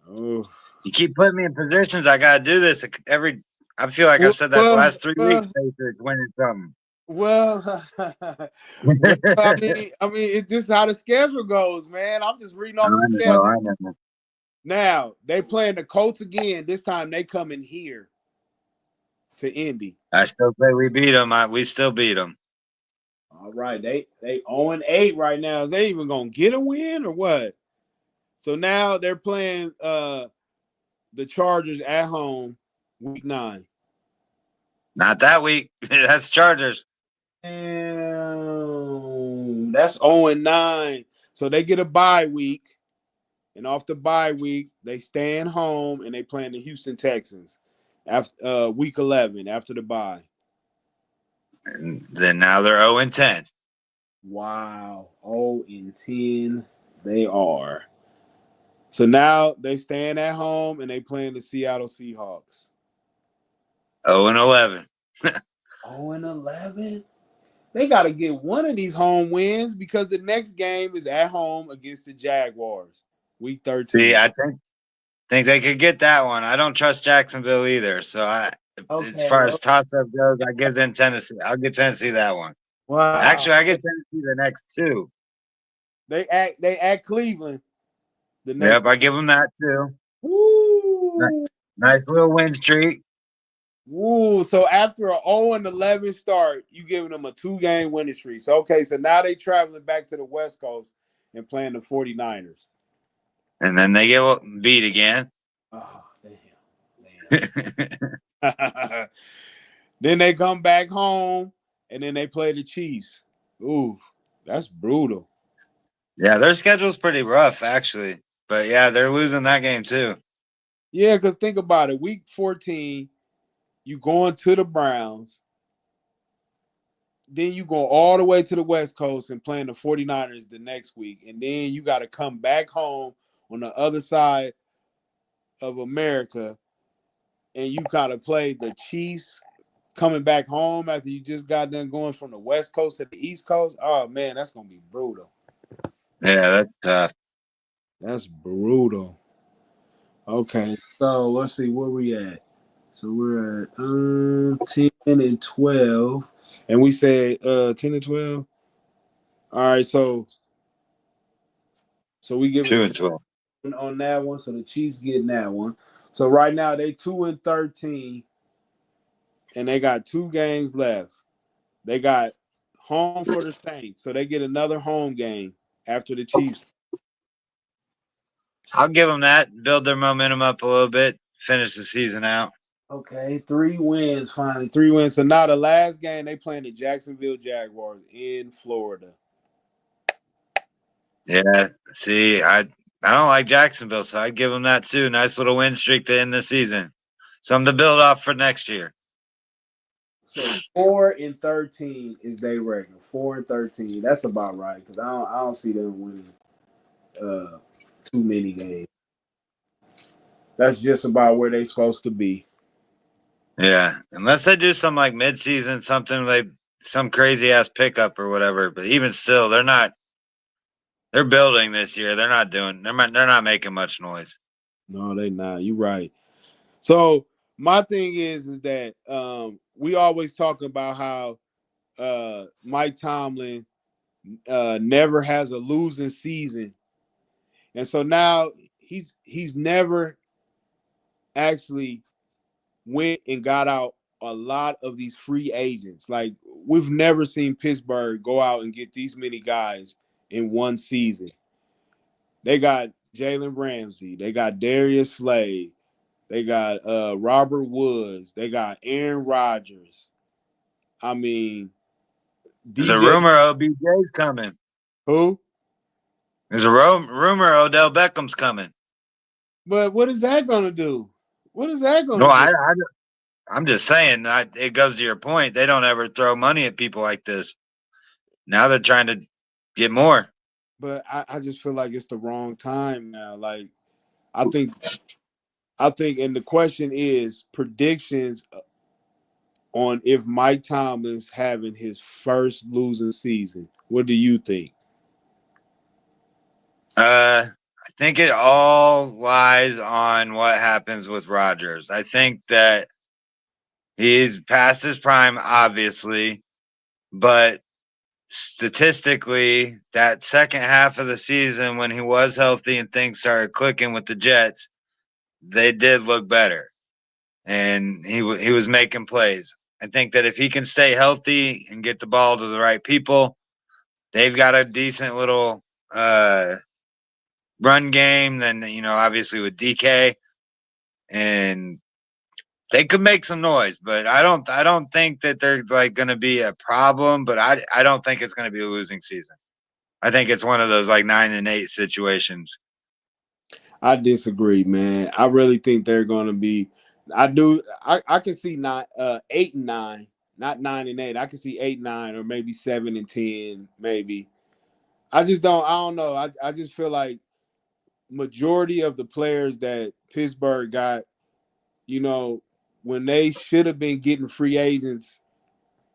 Oh, You keep putting me in positions. I gotta do this every. I feel like I've said that the last 3 weeks. Patriots winning something. well, it's just how the schedule goes, man. I'm just reading off the schedule. I know. Now they playing the Colts again. This time they come in here to Indy. I still say we beat them. We still beat them. All right, they 0-8 right now. Is they even gonna get a win or what? So now they're playing the Chargers at home, week 9. Not that week. That's Chargers. And that's 0-9. So they get a bye week, and off the bye week, they stand home and they playing the Houston Texans after week 11 after the bye. And then now they're 0-10. Wow, 0-10 they are. So now they stand at home and they playing the Seattle Seahawks. 0-11. 0-11. They got to get one of these home wins because the next game is at home against the Jaguars, week 13. See, I think they could get that one. I don't trust Jacksonville either. So as far as toss-up goes, I give them Tennessee. I'll give Tennessee that one. Wow. Actually, I give Tennessee the next 2. They at Cleveland. The next Yep, I give them that too. Woo! Nice little win streak. Woo! So after a 0-11 start, you giving them a 2-game winning streak. So okay, so now they traveling back to the West Coast and playing the 49ers. And then they get beat again. Oh, damn. Then they come back home and then they play the Chiefs. Ooh, that's brutal. Yeah, their schedule's pretty rough, actually. But yeah, they're losing that game too. Yeah, because think about it. Week 14, you going to the Browns. Then you go all the way to the West Coast and playing the 49ers the next week. And then you got to come back home on the other side of America. And you got to play the Chiefs coming back home after you just got done going from the West Coast to the East Coast. Oh, man, that's going to be brutal. Yeah, that's tough. That's brutal. Okay, so let's see where we at. So we're at 10-12, and we said 10-12. All right, so we give 2-12 on that one. So the Chiefs getting that one. So right now they 2-13, and they got 2 games left. They got home for the Saints, so they get another home game after the Chiefs. I'll give them that. Build their momentum up a little bit. Finish the season out. Okay, 3 wins finally. 3 wins. So now the last game they playing the Jacksonville Jaguars in Florida. Yeah. See, I don't like Jacksonville, so I'd give them that too. Nice little win streak to end the season. Something to build off for next year. So 4-13 is their record. 4-13. That's about right because I don't see them winning too many games. That's just about where they're supposed to be. Yeah, unless they do some like mid-season, some crazy ass pickup or whatever. But even still, they're not. They're building this year. They're not making much noise. No, they're not. You're right. So my thing is that we always talk about how Mike Tomlin never has a losing season, and so now he's never actually went and got out a lot of these free agents. Like we've never seen Pittsburgh go out and get these many guys in one season. They got Jalen Ramsey, they got Darius Slay, they got Robert Woods, they got Aaron Rodgers. I mean, There's a rumor OBJ's coming. Who? There's a rumor Odell Beckham's coming. But what is that going to do? What is that going No, to do? I'm just saying. It goes to your point. They don't ever throw money at people like this. Now they're trying to get more. But I just feel like it's the wrong time now. Like I think, and the question is predictions on if Mike Tomlin's having his first losing season. What do you think? I think it all lies on what happens with Rodgers. I think that he's past his prime, obviously, but statistically, that second half of the season when he was healthy and things started clicking with the Jets, they did look better, and he was making plays. I think that if he can stay healthy and get the ball to the right people, they've got a decent little run game. Then obviously with DK, and they could make some noise. But I don't think that they're like going to be a problem. But I don't think it's going to be a losing season. I think it's one of those like 9-8 situations. I disagree, man. I really think they're going to be. I do. I can see not 8-9, not 9-8. I can see 8-9 or maybe 7-10, maybe. I just don't. I don't know. I just feel like majority of the players that Pittsburgh got, when they should have been getting free agents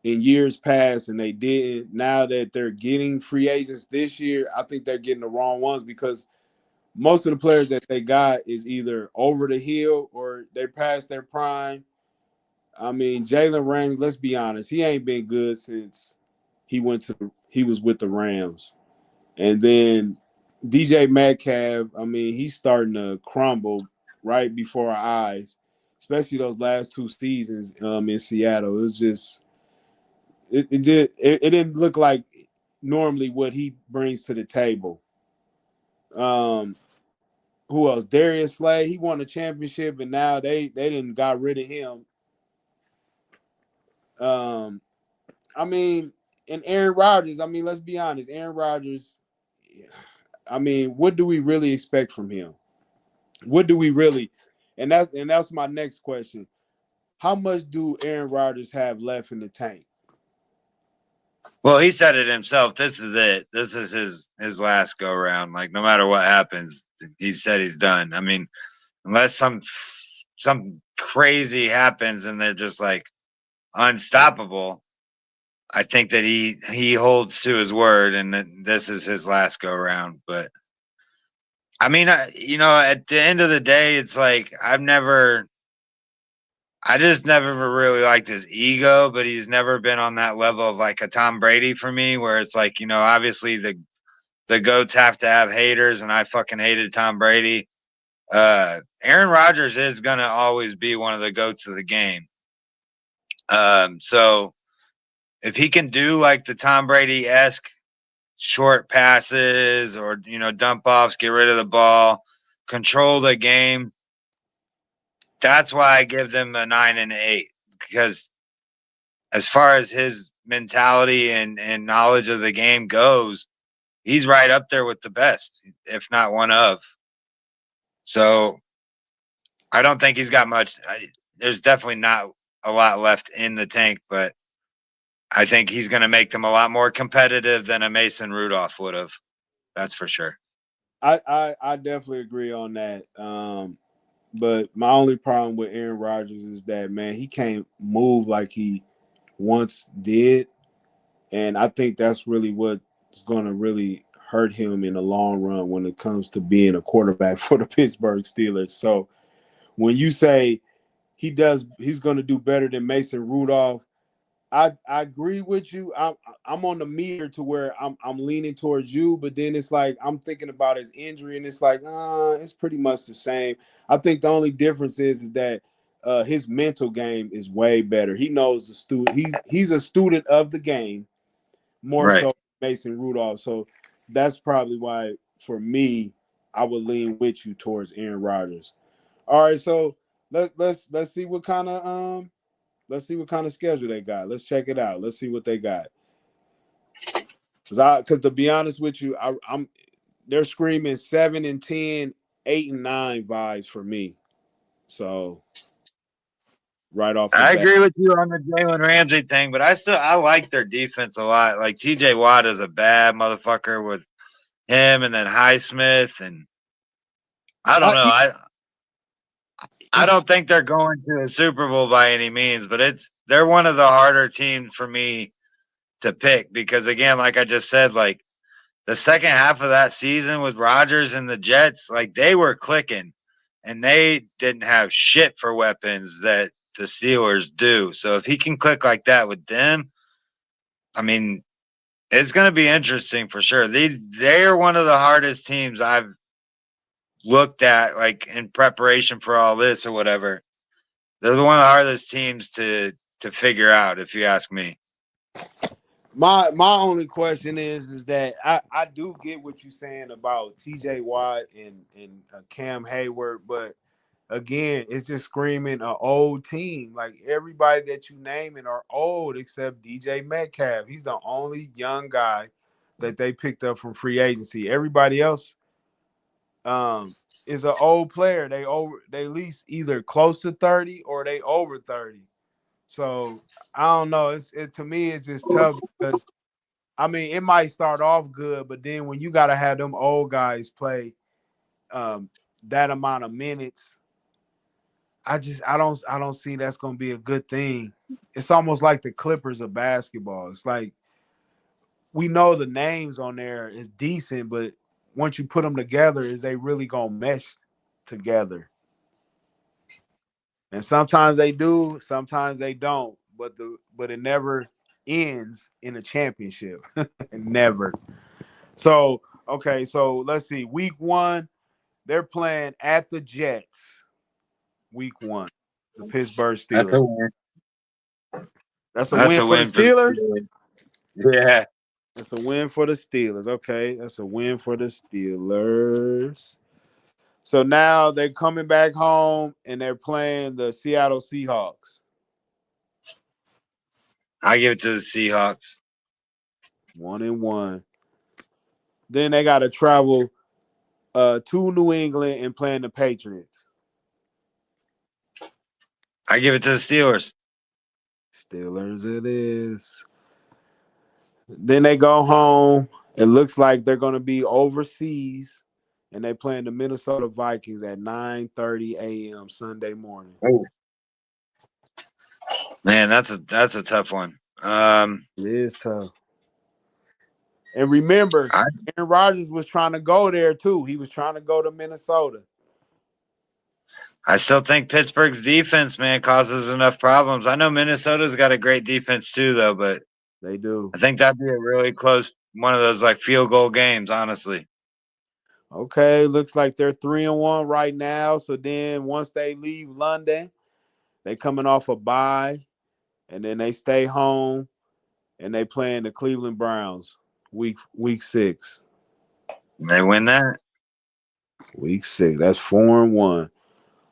in years past and they didn't. Now that they're getting free agents this year, I think they're getting the wrong ones because most of the players that they got is either over the hill or they're past their prime. I mean, Jalen Ramsey, let's be honest, he ain't been good since he was with the Rams. And then DJ Metcalf, I mean, he's starting to crumble right before our eyes, especially those last two seasons in Seattle. It was just it didn't look like normally what he brings to the table. Who else? Darius Slay, he won a championship, and now they didn't got rid of him. I mean, and Aaron Rodgers. I mean, let's be honest. Aaron Rodgers. I mean, what do we really expect from him? What do we really? And that's my next question. How much do Aaron Rodgers have left in the tank? Well, he said it himself. This is it. This is his last go round. Like no matter what happens, he said he's done. I mean, unless some crazy happens and they're just like unstoppable, I think that he holds to his word and that this is his last go round. But I mean, at the end of the day, it's like I just never really liked his ego, but he's never been on that level of like a Tom Brady for me, where it's like, obviously the GOATs have to have haters, and I fucking hated Tom Brady. Aaron Rodgers is going to always be one of the GOATs of the game. So if he can do like the Tom Brady-esque short passes or, dump offs, get rid of the ball, control the game, that's why I give them a 9-8, because as far as his mentality and knowledge of the game goes, he's right up there with the best, if not one of. So I don't think he's got much. There's definitely not a lot left in the tank, but I think he's going to make them a lot more competitive than a Mason Rudolph would have. That's for sure. I definitely agree on that. But my only problem with Aaron Rodgers is that, man, he can't move like he once did. And I think that's really what's going to really hurt him in the long run when it comes to being a quarterback for the Pittsburgh Steelers. So when you say he's going to do better than Mason Rudolph, I agree with you. I'm on the meter to where I'm leaning towards you, but then it's like I'm thinking about his injury, and it's like it's pretty much the same. I think the only difference is that his mental game is way better. He knows the student. He's a student of the game more Right. so than Mason Rudolph. So that's probably why for me I would lean with you towards Aaron Rodgers. All right, so let's see what kind of schedule they got. Let's check it out. Let's see what they got. Because to be honest with you, I'm they're screaming 7-10, 8-9 vibes for me. So right off the I bat. agree with you on the Jalen Ramsey thing, but I like their defense a lot. Like TJ Watt is a bad motherfucker with him, and then Highsmith, and I don't know. I don't think they're going to a Super Bowl by any means, but they're one of the harder teams for me to pick because again, like I just said, like the second half of that season with Rodgers and the Jets, like they were clicking and they didn't have shit for weapons that the Steelers do. So if he can click like that with them, I mean, it's going to be interesting for sure. They are one of the hardest teams I've looked at, like in preparation for all this or whatever. They're the one of the hardest teams to figure out, if you ask me. My only question is that I do get what you're saying about TJ Watt and Cam Hayward, but again, it's just screaming an old team. Like everybody that you naming are old except DJ Metcalf. He's the only young guy that they picked up from free agency. Everybody else is an old player. They at least either close to 30 or they over 30. So I don't know. To me it's just tough because I mean it might start off good, but then when you gotta have them old guys play that amount of minutes, I don't see that's gonna be a good thing. It's almost like the Clippers of basketball. It's like we know the names on there is decent, but once you put them together, is they really gonna mesh together? And sometimes they do, sometimes they don't. But it never ends in a championship. Never. So okay, so let's see. Week 1, they're playing at the Jets. Week 1, the Pittsburgh That's Steelers. a win. That's a That's win a for the win for the Steelers. Steelers. Yeah. That's a win for the Steelers. Okay, that's a win for the Steelers. So now they're coming back home and they're playing the Seattle Seahawks. I give it to the Seahawks. 1-1. Then they got to travel to New England and playing the Patriots. I give it to the Steelers. Steelers it is. Then they go home. It looks like they're going to be overseas, and they playing the Minnesota Vikings at 9:30 a.m. Sunday morning. Oh. Man, that's a tough one. It is tough. And remember, Aaron Rodgers was trying to go there too. He was trying to go to Minnesota. I still think Pittsburgh's defense, man, causes enough problems. I know Minnesota's got a great defense too, though, but They do. I think that'd be a really close one of those like field goal games, honestly. Okay, looks like they're 3-1 right now. So then once they leave London, they coming off a bye, and then they stay home and they playing the Cleveland Browns week 6. And they win that. Week 6. That's 4-1.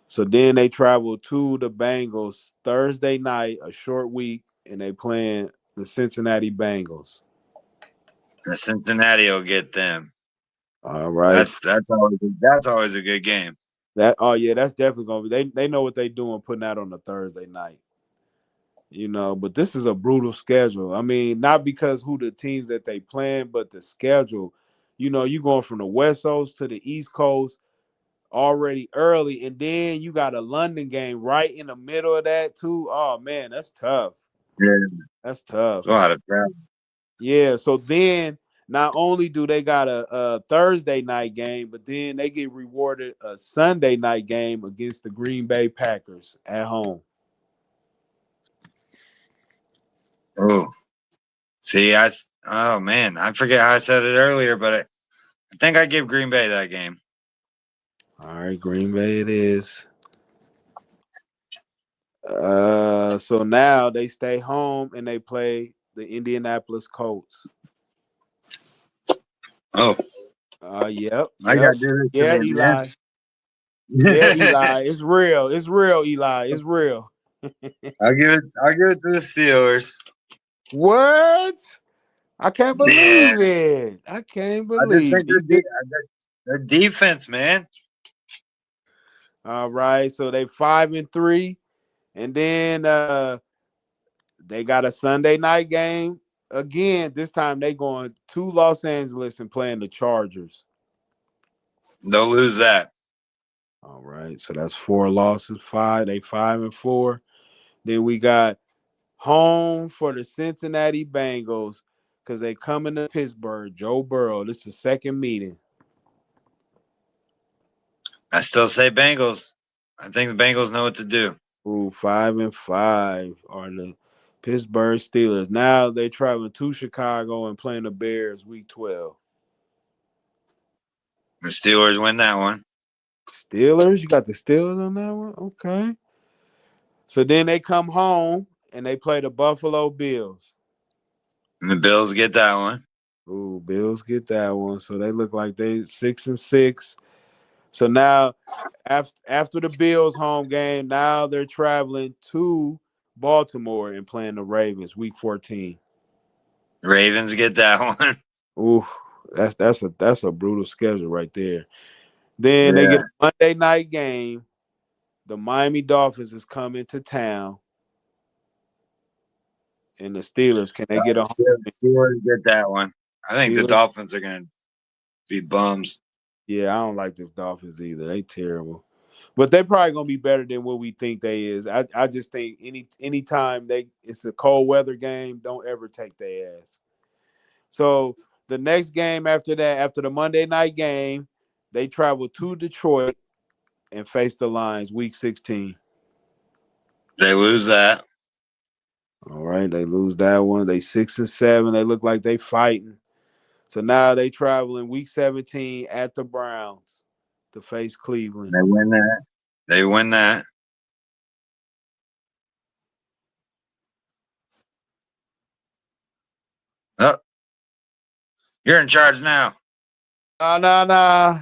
So then they travel to the Bengals Thursday night, a short week, and they playing the Cincinnati Bengals. And Cincinnati will get them. All right. That's always a good game. That's definitely gonna be. They know what they're doing putting that on a Thursday night. But this is a brutal schedule. I mean, not because who the teams that they playing, but the schedule. You going from the West Coast to the East Coast already early, and then you got a London game right in the middle of that too. Oh man, that's tough. Yeah, That's tough. a lot of trouble. Yeah. So then, not only do they got a Thursday night game, but then they get rewarded a Sunday night game against the Green Bay Packers at home. Oh, see, oh man, I forget how I said it earlier, but I think I give Green Bay that game. All right, Green Bay it is. So now they stay home and they play the Indianapolis Colts. Oh, Yep. I gotta do this. Yeah, today, Eli. man. Yeah, Eli. It's real. It's real, Eli. It's real. I'll give it to the Steelers. What? I can't Yeah, believe it. I can't I just believe think it. their defense, man. All right, so they 5-3, and then they got a Sunday night game again. This time they going to Los Angeles and playing the Chargers. They'll lose that. All right, so that's 4 losses. They 5-4. Then we got home for the Cincinnati Bengals because they coming to Pittsburgh. Joe Burrow. This is the second meeting. I still say Bengals. I think the Bengals know what to do. Ooh, 5-5 are the Pittsburgh Steelers. Now they traveling to Chicago and playing the Bears week 12. The Steelers win that one. Steelers, you got the Steelers on that one? Okay. So then they come home and they play the Buffalo Bills. And the Bills get that one. Ooh, Bills get that one. So they look like they 6-6. So now after the Bills home game, now they're traveling to Baltimore and playing the Ravens week 14. Ravens get that one. Ooh, that's a brutal schedule right there. Then they Yeah. get a Monday night game. The Miami Dolphins is coming to town. And the Steelers, can they get a home? Steelers get that one. I think the Steelers? Dolphins are going to be bums. Yeah, I don't like this Dolphins either. They terrible. But they probably gonna be better than what we think they is. I just think anytime it's a cold weather game, don't ever take their ass. So the next game after that, after the Monday night game, they travel to Detroit and face the Lions week 16. They lose that. All right, they lose that one. They 6-7. They look like they fighting. So now they traveling week 17 at the Browns to face Cleveland. They win that. They win that. Oh, you're in charge now. No.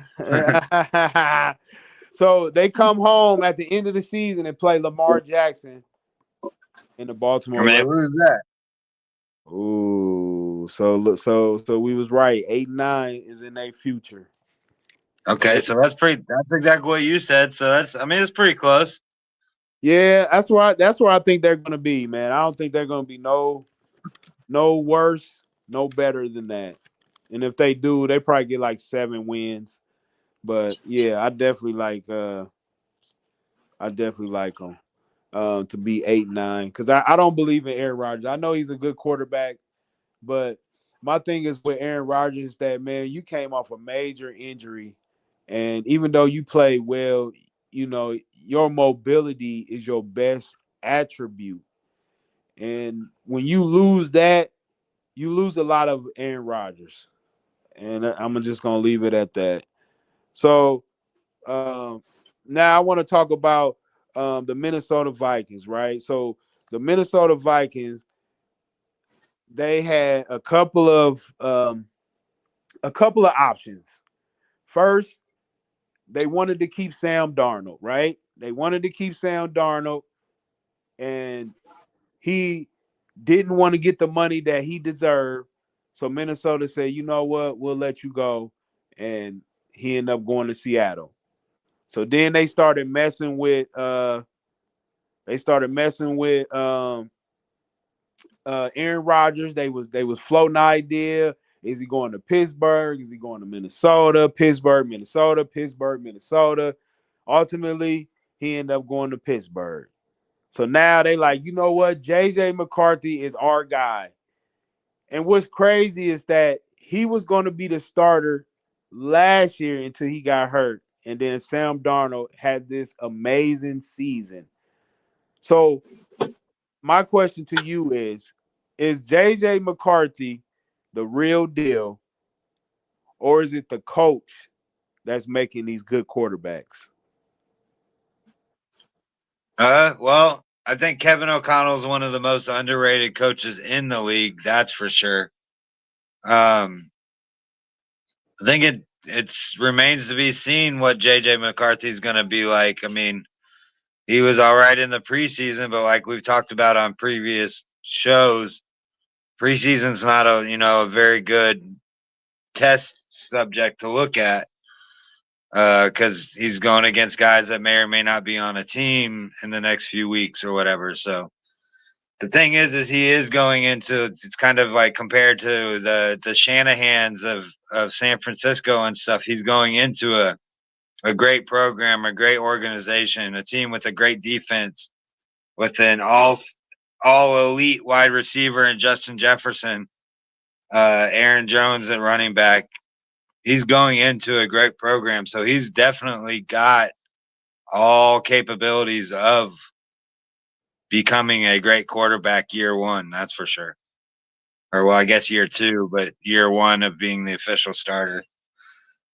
So they come home at the end of the season and play Lamar Jackson in the Baltimore And they Ravens. lose that. Ooh, so we was right. 8-9 is in their future. Okay, so that's exactly what you said. So it's pretty close. Yeah, that's where I think they're gonna be, man. I don't think they're gonna be no worse, no better than that. And if they do, they probably get like 7 wins. But yeah, I definitely like them to be 8-9 because I don't believe in Aaron Rodgers. I know he's a good quarterback, but my thing is with Aaron Rodgers that, man, you came off a major injury, and even though you play well, your mobility is your best attribute. And when you lose that, you lose a lot of Aaron Rodgers. And I'm just gonna leave it at that. So now I want to talk about the Minnesota Vikings, right? So the Minnesota Vikings, they had a couple of options. First, they wanted to keep Sam Darnold, right? They wanted to keep Sam Darnold, and he didn't want to get the money that he deserved. So Minnesota said, you know what, we'll let you go. And he ended up going to Seattle. So then they started messing with Aaron Rodgers. They was floating the idea. Is he going to Pittsburgh? Is he going to Minnesota? Pittsburgh, Minnesota, Pittsburgh, Minnesota. Ultimately, he ended up going to Pittsburgh. So now they like, you know what? JJ McCarthy is our guy. And what's crazy is that he was going to be the starter last year until he got hurt. And then Sam Darnold had this amazing season. So my question to you is JJ McCarthy the real deal, or is it the coach that's making these good quarterbacks? Well, I think Kevin O'Connell is one of the most underrated coaches in the league. That's for sure. I think it remains to be seen what JJ McCarthy is going to be like. I mean, he was all right in the preseason, but like we've talked about on previous shows, preseason's not a very good test subject to look at because he's going against guys that may or may not be on a team in the next few weeks or whatever. So the thing is he is going into it's kind of like compared to the Shanahans of San Francisco and stuff. He's going into a great program, a great organization, a team with a great defense, with an all elite wide receiver and Justin Jefferson, Aaron Jones at running back. He's going into a great program, so he's definitely got all capabilities of becoming a great quarterback year one. That's for sure. Or well, I guess year two, but year one of being the official starter.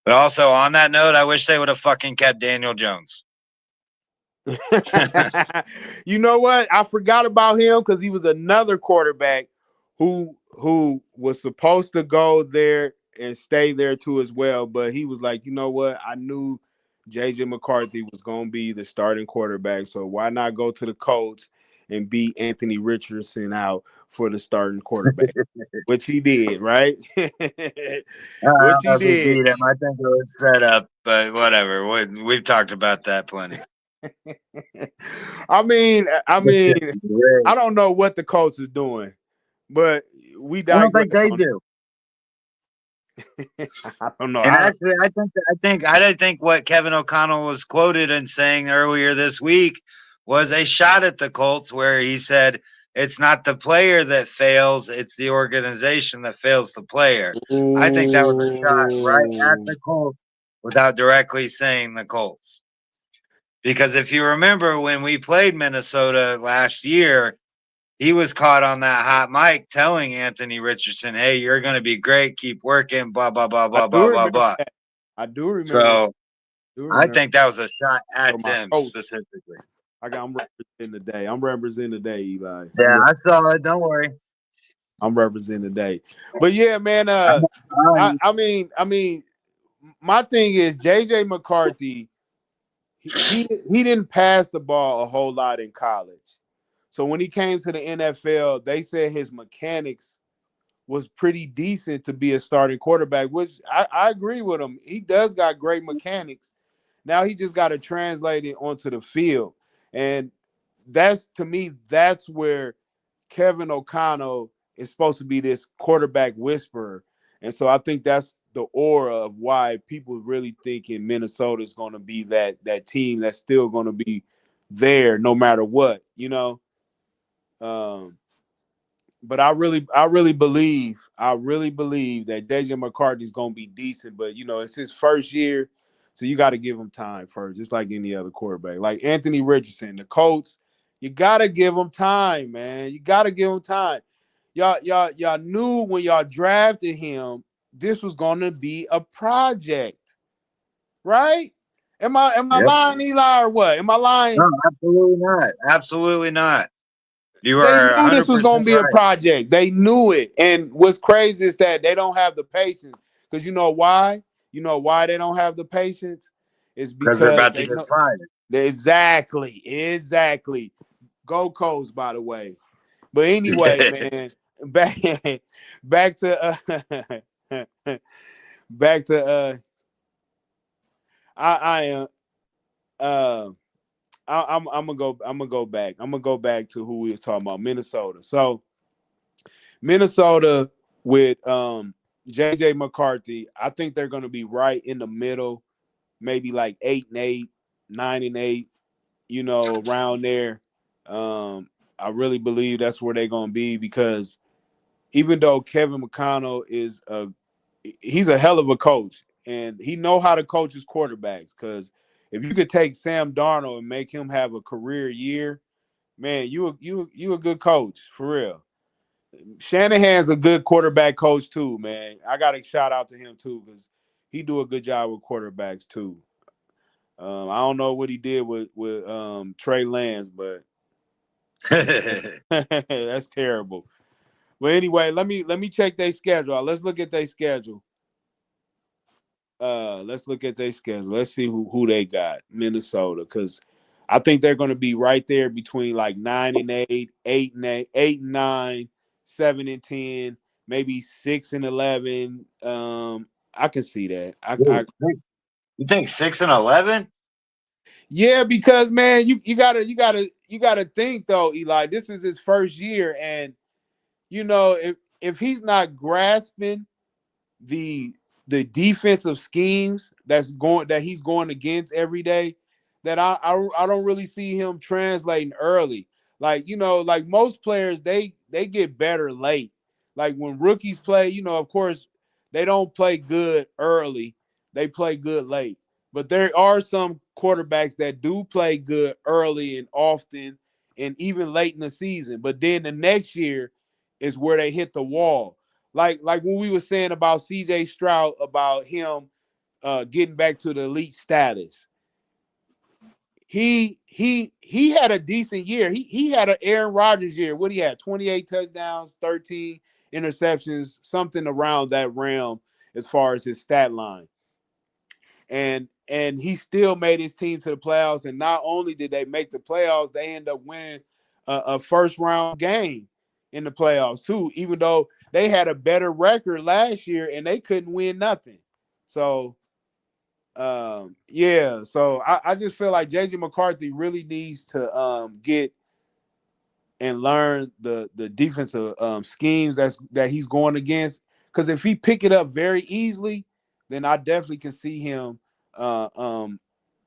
But also on that note, I wish they would have fucking kept Daniel Jones. You know what? I forgot about him because he was another quarterback who was supposed to go there and stay there too as well. But he was like, you know what? I knew JJ McCarthy was going to be the starting quarterback, so why not go to the Colts and beat Anthony Richardson out for the starting quarterback, which he did, right? I Which don't know he if he did. beat him. I think it was set up, but whatever. We've talked about that plenty. I mean, I don't know what the coach is doing, but we I don't digress. think they do. I don't know. And actually, I think what Kevin O'Connell was quoted in saying earlier this week was a shot at the Colts, where he said it's not the player that fails, it's the organization that fails the player. I think that was a shot right at the Colts without directly saying the Colts. Because if you remember when we played Minnesota last year, he was caught on that hot mic telling Anthony Richardson, hey, you're going to be great. Keep working, blah, blah, blah, blah, blah, blah, blah. I do remember. So I think that was a shot at them coach. specifically. I'm representing the day. I'm representing the day, Eli. Yeah, I saw it. Don't worry. I'm representing the day. But yeah, man, I mean, my thing is JJ McCarthy, he didn't pass the ball a whole lot in college. So when he came to the NFL, they said his mechanics was pretty decent to be a starting quarterback, which I agree with him. He does got great mechanics. Now he just got to translate it onto the field. And to me, that's where Kevin O'Connell is supposed to be this quarterback whisperer. And so I think that's the aura of why people really thinking Minnesota is going to be that team that's still going to be there no matter what, you know. But I really believe that JJ McCarthy is going to be decent. But you know, it's his first year, so you got to give him time first, just like any other quarterback. Like Anthony Richardson, the Colts, you got to give him time, man. You got to give him time. Y'all knew when y'all drafted him, this was going to be a project, right? Am I lying, Eli, or what? Am I lying? No, absolutely not. Absolutely not. You They are knew this was 100% going to be right. a project. They knew it. And what's crazy is that they don't have the patience. Because you know why? You know why they don't have the patience? It's because they're about to get fired. Exactly. Go Colts, by the way. But anyway, man, back to back to I am I'm gonna go back. I'm gonna go back to who we was talking about, Minnesota. So Minnesota with JJ McCarthy, I think they're gonna be right in the middle, maybe like 8-8, 9-8, you know, around there. I really believe that's where they're gonna be because even though Kevin McConnell he's a hell of a coach and he know how to coach his quarterbacks. Because if you could take Sam Darnold and make him have a career year, man, you a good coach for real. Shanahan's a good quarterback coach too, man. I got to shout out to him too because he do a good job with quarterbacks too. I don't know what he did with Trey Lance, but that's terrible. But anyway, let me check their schedule. Let's look at their schedule. Let's look at their schedule. Let's see who they got. Minnesota, because I think they're going to be right there between like 9-8, 8-8, 8-9, 7-10, maybe 6-11. I can see that. You think 6-11? Yeah, because man, you gotta think though, Eli. This is his first year, and if he's not grasping the the defensive schemes that he's going against every day, that I don't really see him translating early. Like most players, they get better late. Like when rookies play, of course, they don't play good early. They play good late. But there are some quarterbacks that do play good early and often and even late in the season. But then the next year is where they hit the wall. Like when we were saying about CJ Stroud, about him getting back to the elite status. He had a decent year. He had an Aaron Rodgers year. What he had? 28 touchdowns, 13 interceptions, something around that realm as far as his stat line. And he still made his team to the playoffs. And not only did they make the playoffs, they end up winning a first round game in the playoffs too, even though they had a better record last year and they couldn't win nothing. So yeah, so I just feel like JJ McCarthy really needs to get and learn the defensive schemes that he's going against. Because if he pick it up very easily, then I definitely can see him,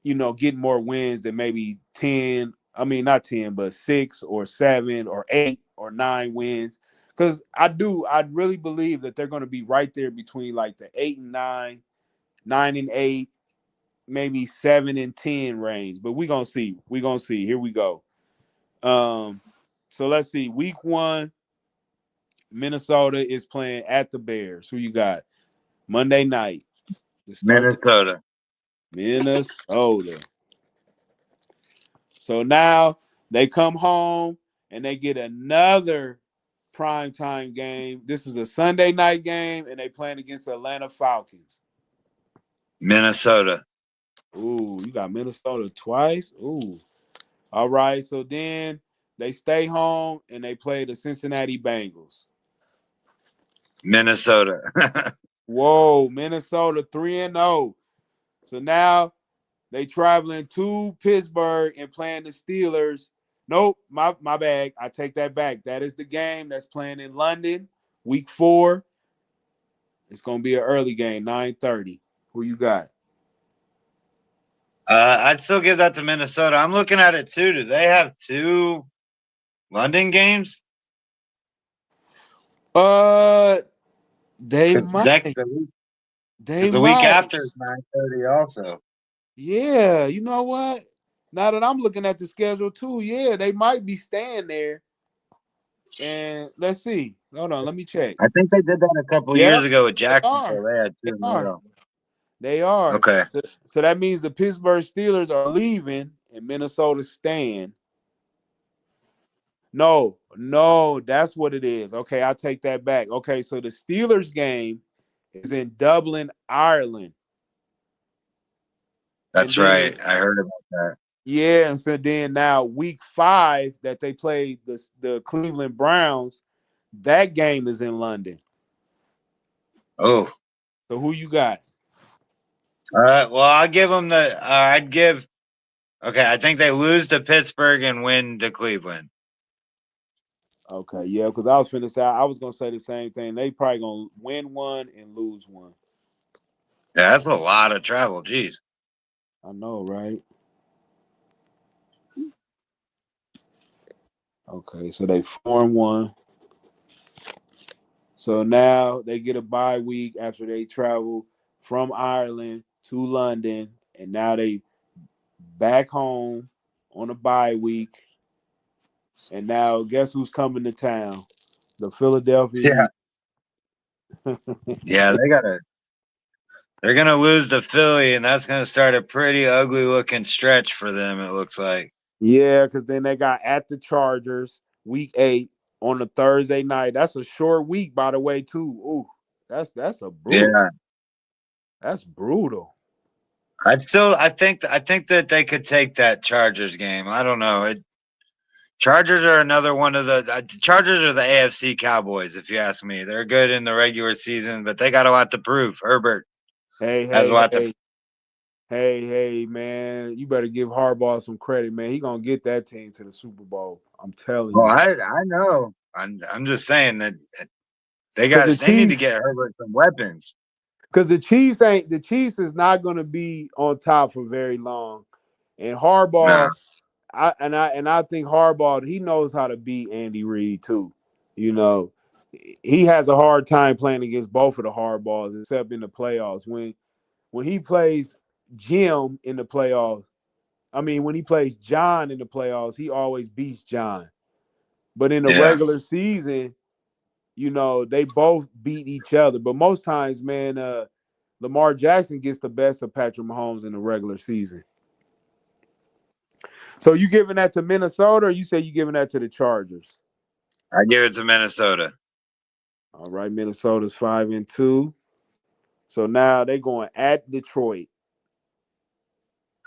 getting more wins than maybe 10. I mean, not 10, but 6 or 7 or 8 or 9 wins. Because I really believe that they're going to be right there between like the 8-9, 9-8, maybe 7-10 range. But we're gonna see. We're gonna see. Here we go. So let's see. Week 1, Minnesota is playing at the Bears. Who you got? Monday night. Minnesota. Minnesota. So now they come home and they get another primetime game. This is a Sunday night game, and they playing against the Atlanta Falcons. Minnesota. Ooh, you got Minnesota twice. Ooh. All right. So then they stay home and they play the Cincinnati Bengals. Minnesota. Whoa, Minnesota 3-0. So now they traveling to Pittsburgh and playing the Steelers. Nope, my bad. I take that back. That is the game that's playing in London, week 4. It's gonna be an early game, 9:30. Who you got? I'd still give that to Minnesota. I'm looking at it too. Do they have 2 London games? They Because might. They the week might. after is 9:30 also. Yeah, you know what? Now that I'm looking at the schedule too, yeah, they might be staying there. And let's see. Hold on, let me check. I think they did that a couple Yep, years ago with they are. Jacksonville. They had 2 They in a are. row. They are. Okay. So that means the Pittsburgh Steelers are leaving and Minnesota staying. No, that's what it is. Okay, I take that back. Okay, so the Steelers game is in Dublin, Ireland. That's And then right. I heard about that. yeah, and so then now week 5 that they played the Cleveland Browns, that game is in London. Oh. So who you got? All right. Well, I'll give them I'd give. Okay, I think they lose to Pittsburgh and win to Cleveland. Okay, yeah, because I was finna say I was gonna say the same thing. They probably gonna win one and lose one. Yeah, that's a lot of travel. Jeez. I know, right? Okay, so they 4-1. So now they get a bye week after they travel from Ireland to London, and now they back home on a bye week. And now guess who's coming to town? The Philadelphia Yeah. Eagles. Yeah, they're gonna lose to Philly, and that's gonna start a pretty ugly looking stretch for them, it looks like. Yeah, because then they got at the Chargers week 8 on a Thursday night. That's a short week, by the way, too. Ooh, that's a brutal. Yeah. That's brutal. I think that they could take that Chargers game. I don't know. Chargers are another one of the Chargers are the AFC Cowboys, if you ask me. They're good in the regular season, but they got a lot to prove. Herbert Hey, has a hey, lot to. hey, hey, man! You better give Harbaugh some credit, man. He gonna get that team to the Super Bowl. I'm telling Well, you, I know. I'm just saying that because they need to get Herbert some weapons. the Chiefs is not gonna be on top for very long, and Nah, Harbaugh. I think Harbaugh, he knows how to beat Andy Reid too. You know, he has a hard time playing against both of the Harbaughs, except in the playoffs. When he plays Jim in the playoffs, I mean when he plays John in the playoffs, he always beats John. But in the yeah, regular season, they both beat each other. But most times, man, Lamar Jackson gets the best of Patrick Mahomes in the regular season. So you giving that to Minnesota, or you say you giving that to the Chargers? I give it to Minnesota. All right, Minnesota's 5-2. So now they're going at Detroit.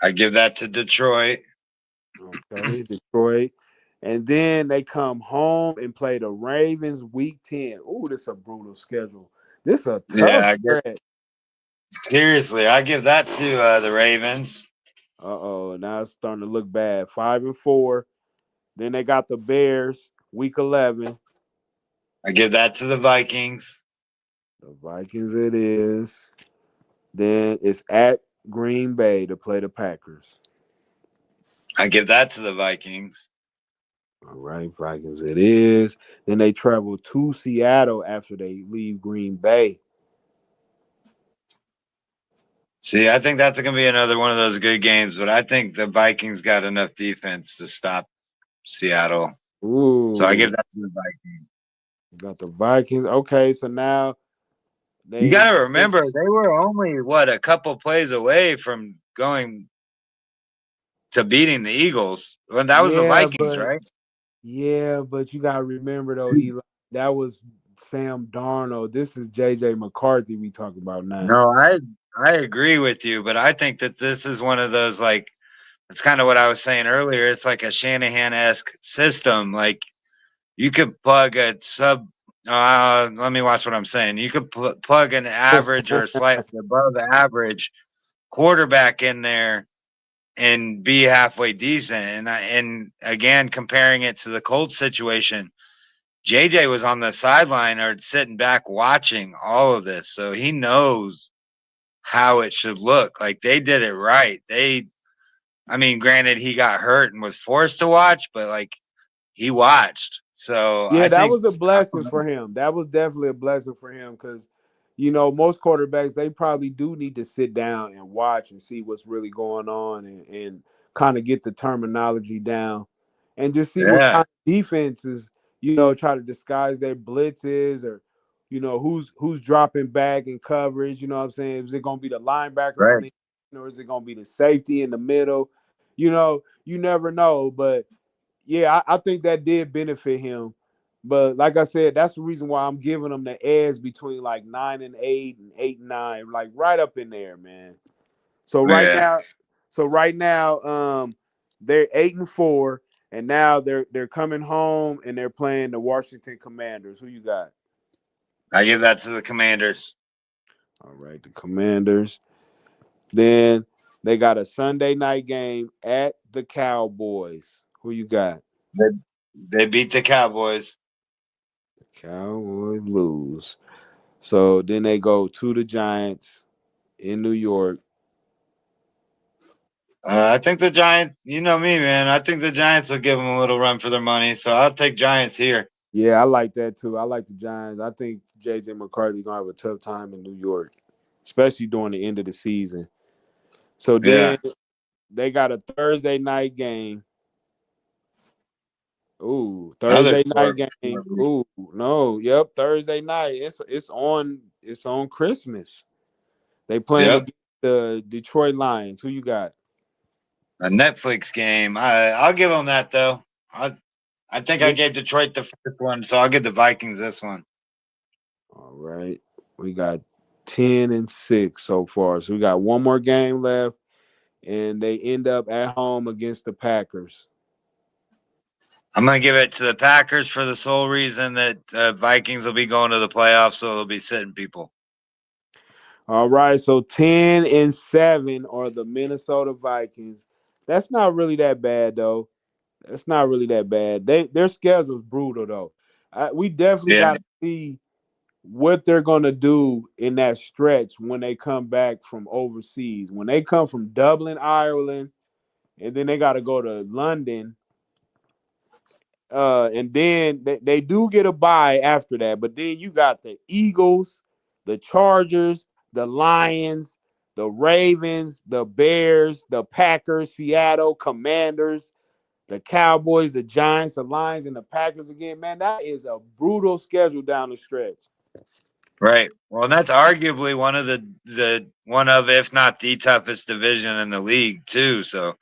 I give that to Detroit. Okay, Detroit. And then they come home and play the Ravens week 10. Ooh, this is a brutal schedule. This is a Yeah, tough stretch. seriously, I give that to the Ravens. Uh-oh, now it's starting to look bad. 5-4. Then they got the Bears week 11. I give that to the Vikings. The Vikings it is. Then it's at Green Bay to play the Packers. I give that to the Vikings. All right, Vikings it is. Then they travel to Seattle after they leave Green Bay. See, I think that's going to be another one of those good games, but I think the Vikings got enough defense to stop Seattle. So I Ooh, give that to the Vikings. got the Vikings. Okay, so now You they got to remember, they were only, a couple plays away from going to beating the Eagles. Well, that was the yeah, Vikings, but right? you gotta remember though, Eli, that was Sam Darnold. This is JJ McCarthy we talking about now. No, I agree with you, but I think that this is one of those it's kind of what I was saying earlier. It's like a Shanahan-esque system. Like you could plug a sub. Let me watch what I'm saying. You could plug an average or slightly above average quarterback in there and be halfway decent. And again, comparing it to the Colts situation, JJ was on the sideline or sitting back watching all of this, so he knows how it should look. Like they did it right. I mean, granted, he got hurt and was forced to watch, but he watched. So Yeah, I that think was a I blessing don't know. for him. That was definitely a blessing for him because, most quarterbacks, they probably do need to sit down and watch and see what's really going on and kind of get the terminology down and just see what Yeah, kind of defenses, try to disguise their blitzes or, who's dropping back in coverage. You know what I'm saying? Is it going to be the linebacker on right. the end or is it going to be the safety in the middle? You never know, but yeah, I think that did benefit him. But like I said, that's the reason why I'm giving them the edge between like 9-8 and 8-9, like right up in there, man. So right Yeah, now, they're 8-4, and now they're coming home and they're playing the Washington Commanders. Who you got? I give that to the Commanders. All right, the Commanders. Then they got a Sunday night game at the Cowboys. Who you got? They, they beat the Cowboys. Cowboys lose. So then they go to the Giants in New York. I think the Giants. You know me, man. I think the Giants will give them a little run for their money. So I'll take Giants here. Yeah, I like that too. I like the Giants. I think JJ McCarthy gonna have a tough time in New York, especially during the end of the season. So Yeah, then they got a Thursday night game. Ooh, another Thursday night short. game. Ooh, no, yep, Thursday night. It's on Christmas. They playing Yep, against the Detroit Lions. Who you got? a Netflix game. I'll give them that though. I think I Yeah. gave Detroit the first one, so I'll give the Vikings this one. All right. We got 10-6 so far. So we got one more game left, and they end up at home against the Packers. I'm going to give it to the Packers for the sole reason that Vikings will be going to the playoffs, so they'll be sitting people. All right, so 10-7 are the Minnesota Vikings. That's not really that bad, though. That's not really that bad. Their schedule's brutal, though. We definitely Yeah. got to see what they're going to do in that stretch when they come back from overseas. When they come from Dublin, Ireland, and then they got to go to London, and then they do get a bye after that. But then you got the Eagles, the Chargers, the Lions, the Ravens, the Bears, the Packers, Seattle, Commanders, the Cowboys, the Giants, the Lions, and the Packers again. Man, that is a brutal schedule down the stretch. Right. Well, and that's arguably one of if not the toughest division in the league too. So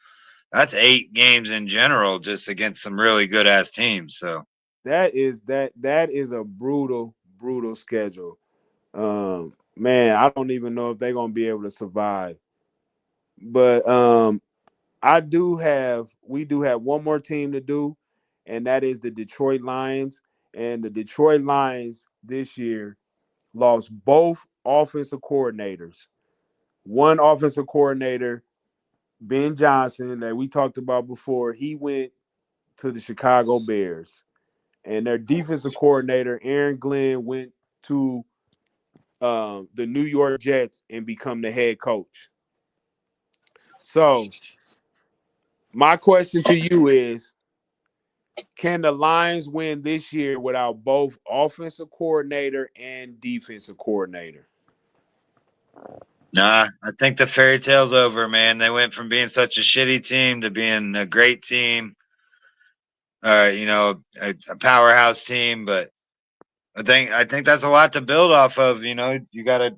that's 8 games in general just against some really good ass teams. So That is a brutal schedule. Man, I don't even know if they're gonna be able to survive. But we do have one more team to do, and that is the Detroit Lions. And the Detroit Lions this year lost both offensive coordinators. One offensive coordinator, Ben Johnson, that we talked about before, he went to the Chicago Bears. And their defensive coordinator, Aaron Glenn, went to the New York Jets and become the head coach. So my question to you is, can the Lions win this year without both offensive coordinator and defensive coordinator? nah, I think the fairy tale's over, man. They went from being such a shitty team to being a great team. A powerhouse team, but I think that's a lot to build off of. You gotta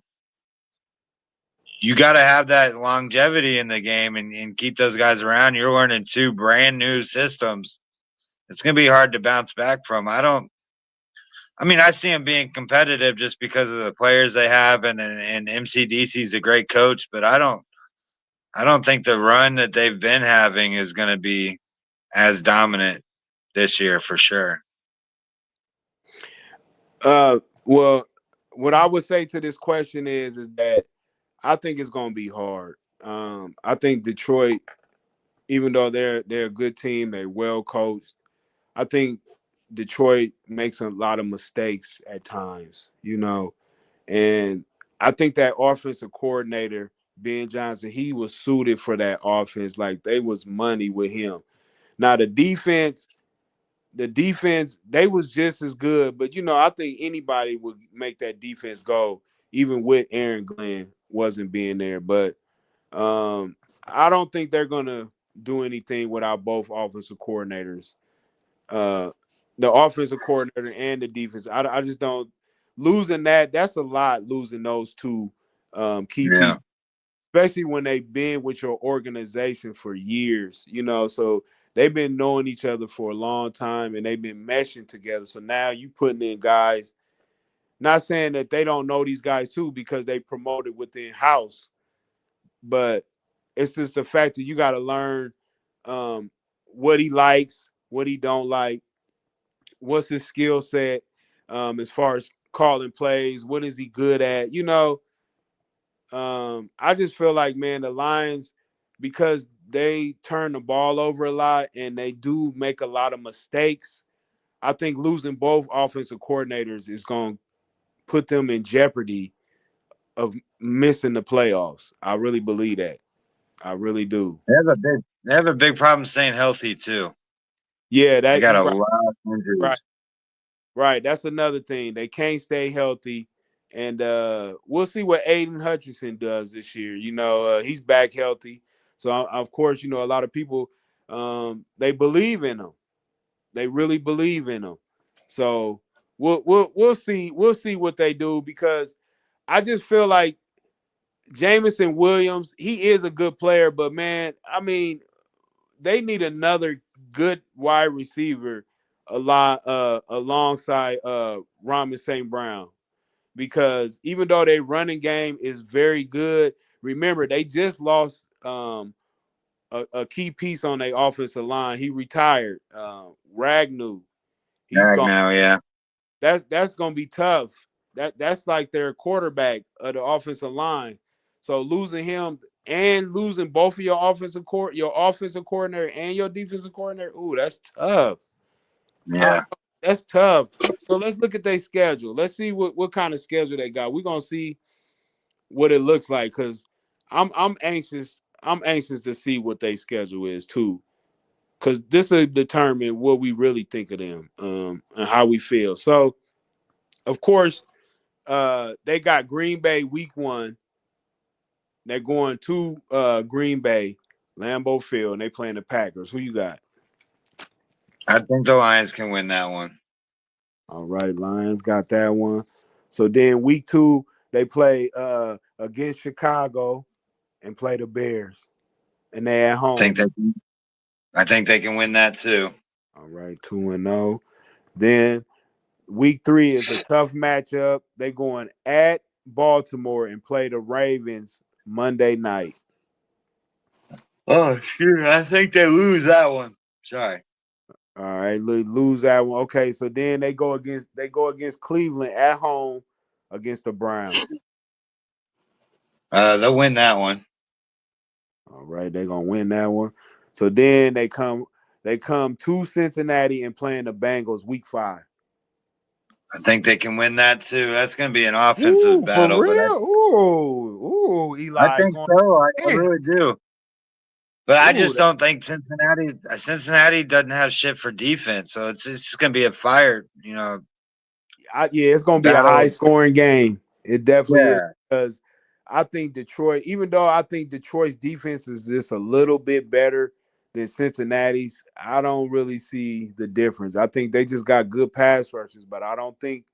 have that longevity in the game and keep those guys around. You're learning 2 brand new systems. It's gonna be hard to bounce back from. I see them being competitive just because of the players they have, and MCDC is a great coach, but I don't think the run that they've been having is going to be as dominant this year for sure. Well, what I would say to this question is that I think it's going to be hard. I think Detroit, even though they're a good team, they're well coached. I think Detroit makes a lot of mistakes at times, and I think that offensive coordinator, Ben Johnson, he was suited for that offense. Like, they was money with him. Now the defense, they was just as good, but I think anybody would make that defense go, even with Aaron Glenn wasn't being there. But I don't think they're gonna do anything without both offensive coordinators. Uh, the offensive coordinator and the defense. I just don't losing that. That's a lot, losing those two key Yeah. pieces, especially when they've been with your organization for years. So they've been knowing each other for a long time and they've been meshing together. So now you putting in guys. Not saying that they don't know these guys too, because they promoted within house, but it's just the fact that you got to learn what he likes, what he don't like, what's his skill set, as far as calling plays, what is he good at. I just feel like, man, the Lions, because they turn the ball over a lot and they do make a lot of mistakes, I think losing both offensive coordinators is going to put them in jeopardy of missing the playoffs. I really believe that. I really do. They have a big problem staying healthy too. Yeah, They that got you a right, lot of injuries. right. That's another thing. They can't stay healthy. And we'll see what Aiden Hutchinson does this year. He's back healthy. So, of course, a lot of people, they believe in him. They really believe in him. So we'll see. We'll see what they do, because I just feel like Jameson Williams, he is a good player, but man, they need another good wide receiver alongside Ramen St. Brown, because even though their running game is very good, remember they just lost a key piece on their offensive line. He retired. Ragnu. He's gone. Now, yeah. That's gonna be tough. That's like their quarterback of the offensive line. So losing him and losing both of your offensive coordinator and your defensive coordinator, ooh, that's tough. Yeah. That's tough. So let's look at their schedule. Let's see what kind of schedule they got. We're gonna see what it looks like because I'm anxious. I'm anxious to see what their schedule is too. Because this will determine what we really think of them and how we feel. So, of course, they got Green Bay week 1. They're going to Green Bay, Lambeau Field, and they playing the Packers. Who you got? I think the Lions can win that one. All right, Lions got that one. So then week 2, they play against Chicago and play the Bears, and they at home. I think they can win that too. All right, 2-0. Then week 3 is a tough matchup. They going at Baltimore and play the Ravens Monday night. Oh, shoot. I think they lose that one. Sorry. All right, lose that one. Okay, so then they go against Cleveland at home against the Browns. They'll win that one. All right, they're gonna win that one. So then they come to Cincinnati and playing the Bengals week 5. I think they can win that too. That's going to be an offensive battle. For real? Ooh, Eli. I think so. I really do. But I just don't think Cincinnati doesn't have shit for defense. So it's just going to be a fire, yeah, it's going to be battle. A high-scoring game. It definitely is because I think Detroit, even though I think Detroit's defense is just a little bit better than Cincinnati's, I don't really see the difference. I think they just got good pass rushes, but I don't think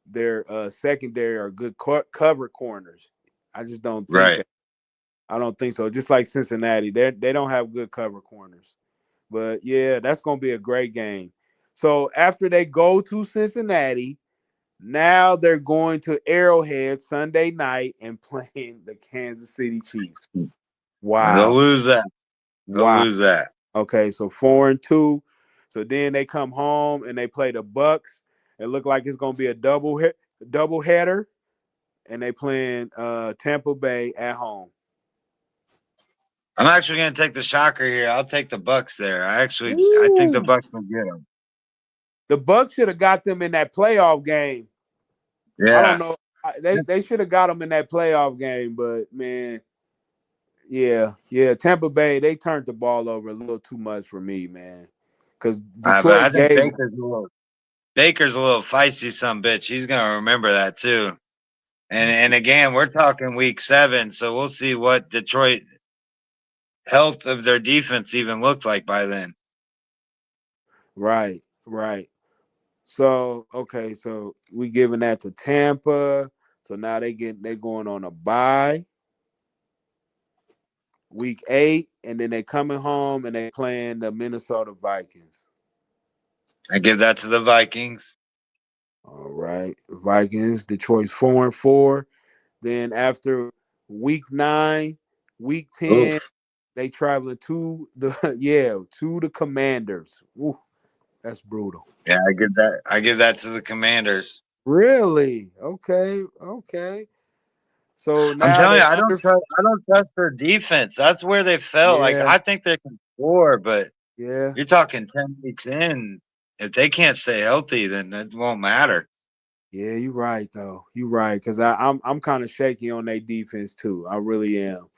their secondary are good cover corners. I just don't think that. I don't think so. Just like Cincinnati, they don't have good cover corners. But yeah, that's going to be a great game. So after they go to Cincinnati, now they're going to Arrowhead Sunday night and playing the Kansas City Chiefs. Wow. They'll lose that. Lose that. Okay, so 4-2. So then they come home and they play the Bucks. It looked like it's going to be a double header, and they playing Tampa Bay at home. I'm actually going to take the shocker here. I'll take the Bucks there. I think the Bucks will get them. The Bucks should have got them in that playoff game. Yeah. I don't know. They should have got them in that playoff game, but man, yeah. Tampa Bay, they turned the ball over a little too much for me, man. Because I think Baker's a little feisty, some bitch. He's gonna remember that too. And again, we're talking week 7, so we'll see what Detroit health of their defense even looked like by then. Right. So okay, so we giving that to Tampa. So now they going on a bye. Week 8, and then they coming home and they playing the Minnesota Vikings. I give that to the Vikings. All right, Vikings. Detroit's 4-4. Then after week 9, week 10, they traveling to the Commanders. Ooh, that's brutal. Yeah, I give that to the Commanders. Really? Okay. So now I'm telling you, I don't trust their defense. That's where they fell. Yeah. Like I think they can score, but yeah, you're talking 10 weeks in. If they can't stay healthy, then it won't matter. Yeah, you're right though. You're right because I'm kind of shaky on their defense too. I really am.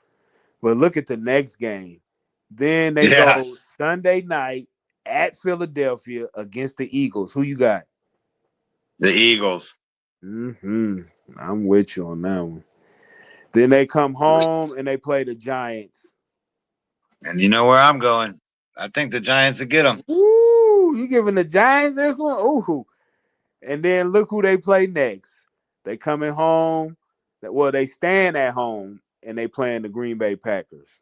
But look at the next game. Then they go Sunday night at Philadelphia against the Eagles. Who you got? The Eagles. I'm with you on that one. Then they come home and they play the Giants. And you know where I'm going. I think the Giants will get them. Ooh, you giving the Giants this one? Ooh. And then look who they play next. They coming home. Well, they stand at home and they playing the Green Bay Packers.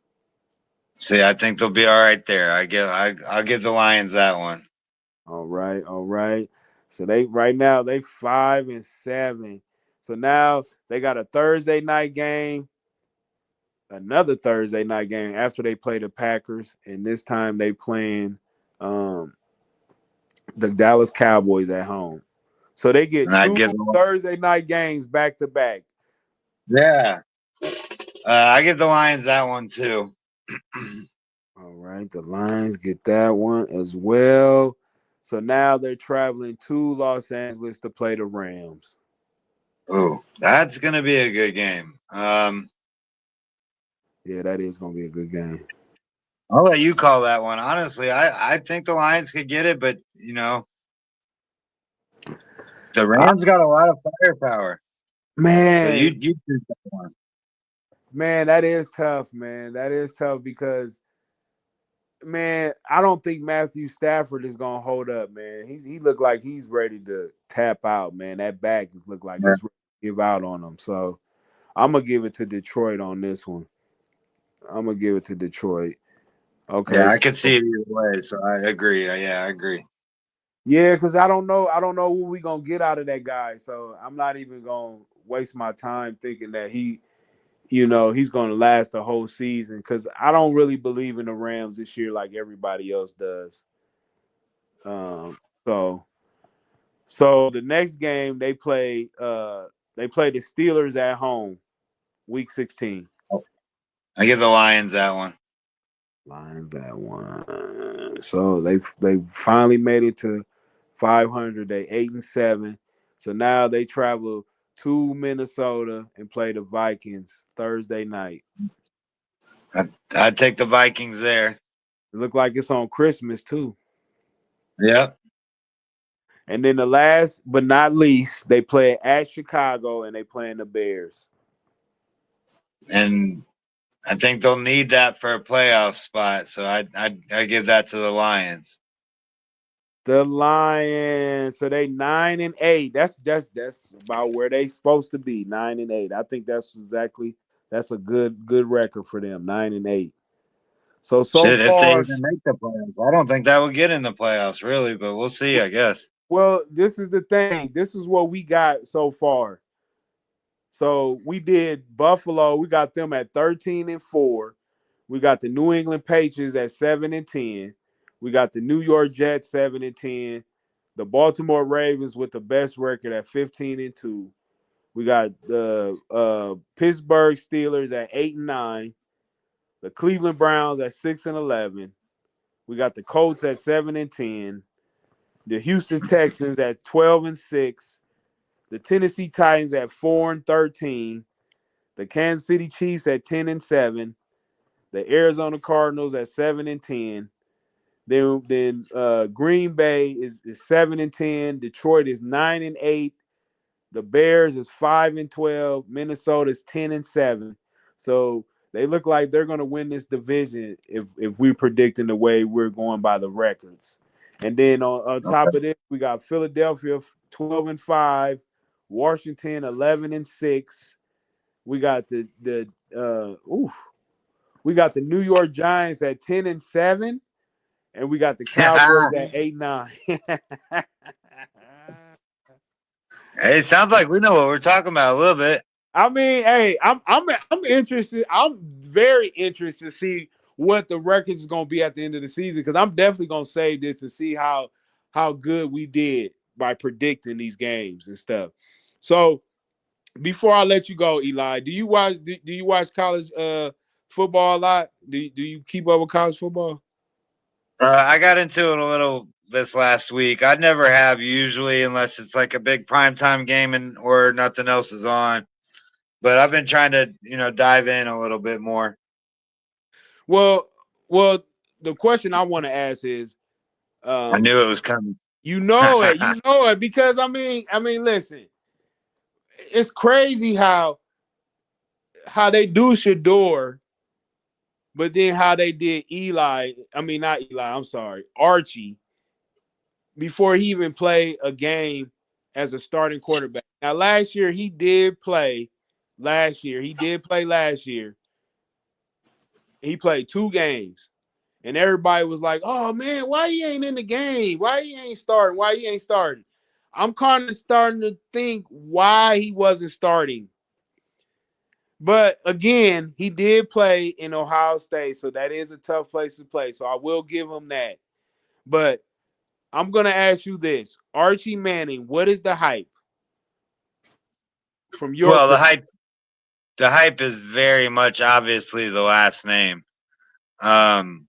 See, I think they'll be all right there. I'll give the Lions that one. All right. So right now they 5-7. So now they got a Thursday night game another Thursday night game after they play the Packers, and this time they playing the Dallas Cowboys at home. So they get And I'd two give the Thursday night games back to back. yeah. I give the Lions that one too. All right, the Lions get that one as well. So now they're traveling to Los Angeles to play the Rams. Ooh, that's gonna be a good game. Yeah, that is going to be a good game. I'll let you call that one. Honestly, I think the Lions could get it, but the Rams got a lot of firepower. So you Man, choose that one. man, that is tough, man. That is tough because, man, I don't think Matthew Stafford is going to hold up, man. He looked like he's ready to tap out, man. That back just looked like Yeah. it's ready to give out on him. So I'm going to give it to Detroit on this one. I'm going to give it to Detroit. Okay. Yeah, I could see it either way. So I agree. Yeah, I agree. Yeah, because I don't know what we're gonna get out of that guy. So I'm not even gonna waste my time thinking that he's gonna last the whole season. Because I don't really believe in the Rams this year like everybody else does. So the next game they play the Steelers at home, week 16. I give the Lions that one. Lions that one. So they finally made it to 500. They 8-7. So now they travel to Minnesota and play the Vikings Thursday night. I'd take the Vikings there. It looked like it's on Christmas too. Yep. And then the last but not least, they play at Chicago and they playing the Bears. And I think they'll need that for a playoff spot. So I give that to the Lions. The Lions, so they 9-8. That's about where they supposed to be. 9-8. I think that's a good record for them. 9-8. So Shit, if they far, even make the playoffs, I don't think that will get in the playoffs really, but we'll see. I guess. well, this is the thing. This is what we got so far. So we did Buffalo. We got them at 13-4. We got the New England Patriots at 7-10. We got the New York Jets 7-10. The Baltimore Ravens with the best record at 15-2. We got the Pittsburgh Steelers at 8-9. The Cleveland Browns at 6-11. We got the Colts at 7-10. The Houston Texans at 12-6. The Tennessee Titans at 4-13. The Kansas City Chiefs at 10-7. The Arizona Cardinals at 7-10. Then Green Bay is 7-10. Detroit is 9-8. The Bears is 5-12. Minnesota is 10-7. So they look like they're going to win this division if we're predicting the way we're going by the records. And then on top of this, we got Philadelphia 12-5, Washington 11-6. We got the New York Giants at 10-7, and we got the Cowboys at 8-9. Hey, it sounds like we know what we're talking about a little bit. I mean, hey, I'm interested. I'm very interested to see what the records is gonna be at the end of the season because I'm definitely gonna save this to see how good we did by predicting these games and stuff. So before I let you go, Eli, do you watch college football a lot? Do you keep up with college football? I got into it a little this last week. I never have usually unless it's like a big primetime game or nothing else is on. But I've been trying to, dive in a little bit more. Well, the question I want to ask is, I knew it was coming. You know it because I mean, listen, it's crazy how they do Shador, but then how they did Eli. I mean, not Eli. I'm sorry, Archie. Before he even played a game as a starting quarterback. Now, last year he did play. Last year he played 2 games. And everybody was like, oh, man, why he ain't in the game? Why he ain't starting? I'm kind of starting to think why he wasn't starting. But again, he did play in Ohio State, so that is a tough place to play. So I will give him that. But I'm gonna ask you this: Archie Manning, what is the hype from your Well, perspective? the hype is very much obviously the last name. Um,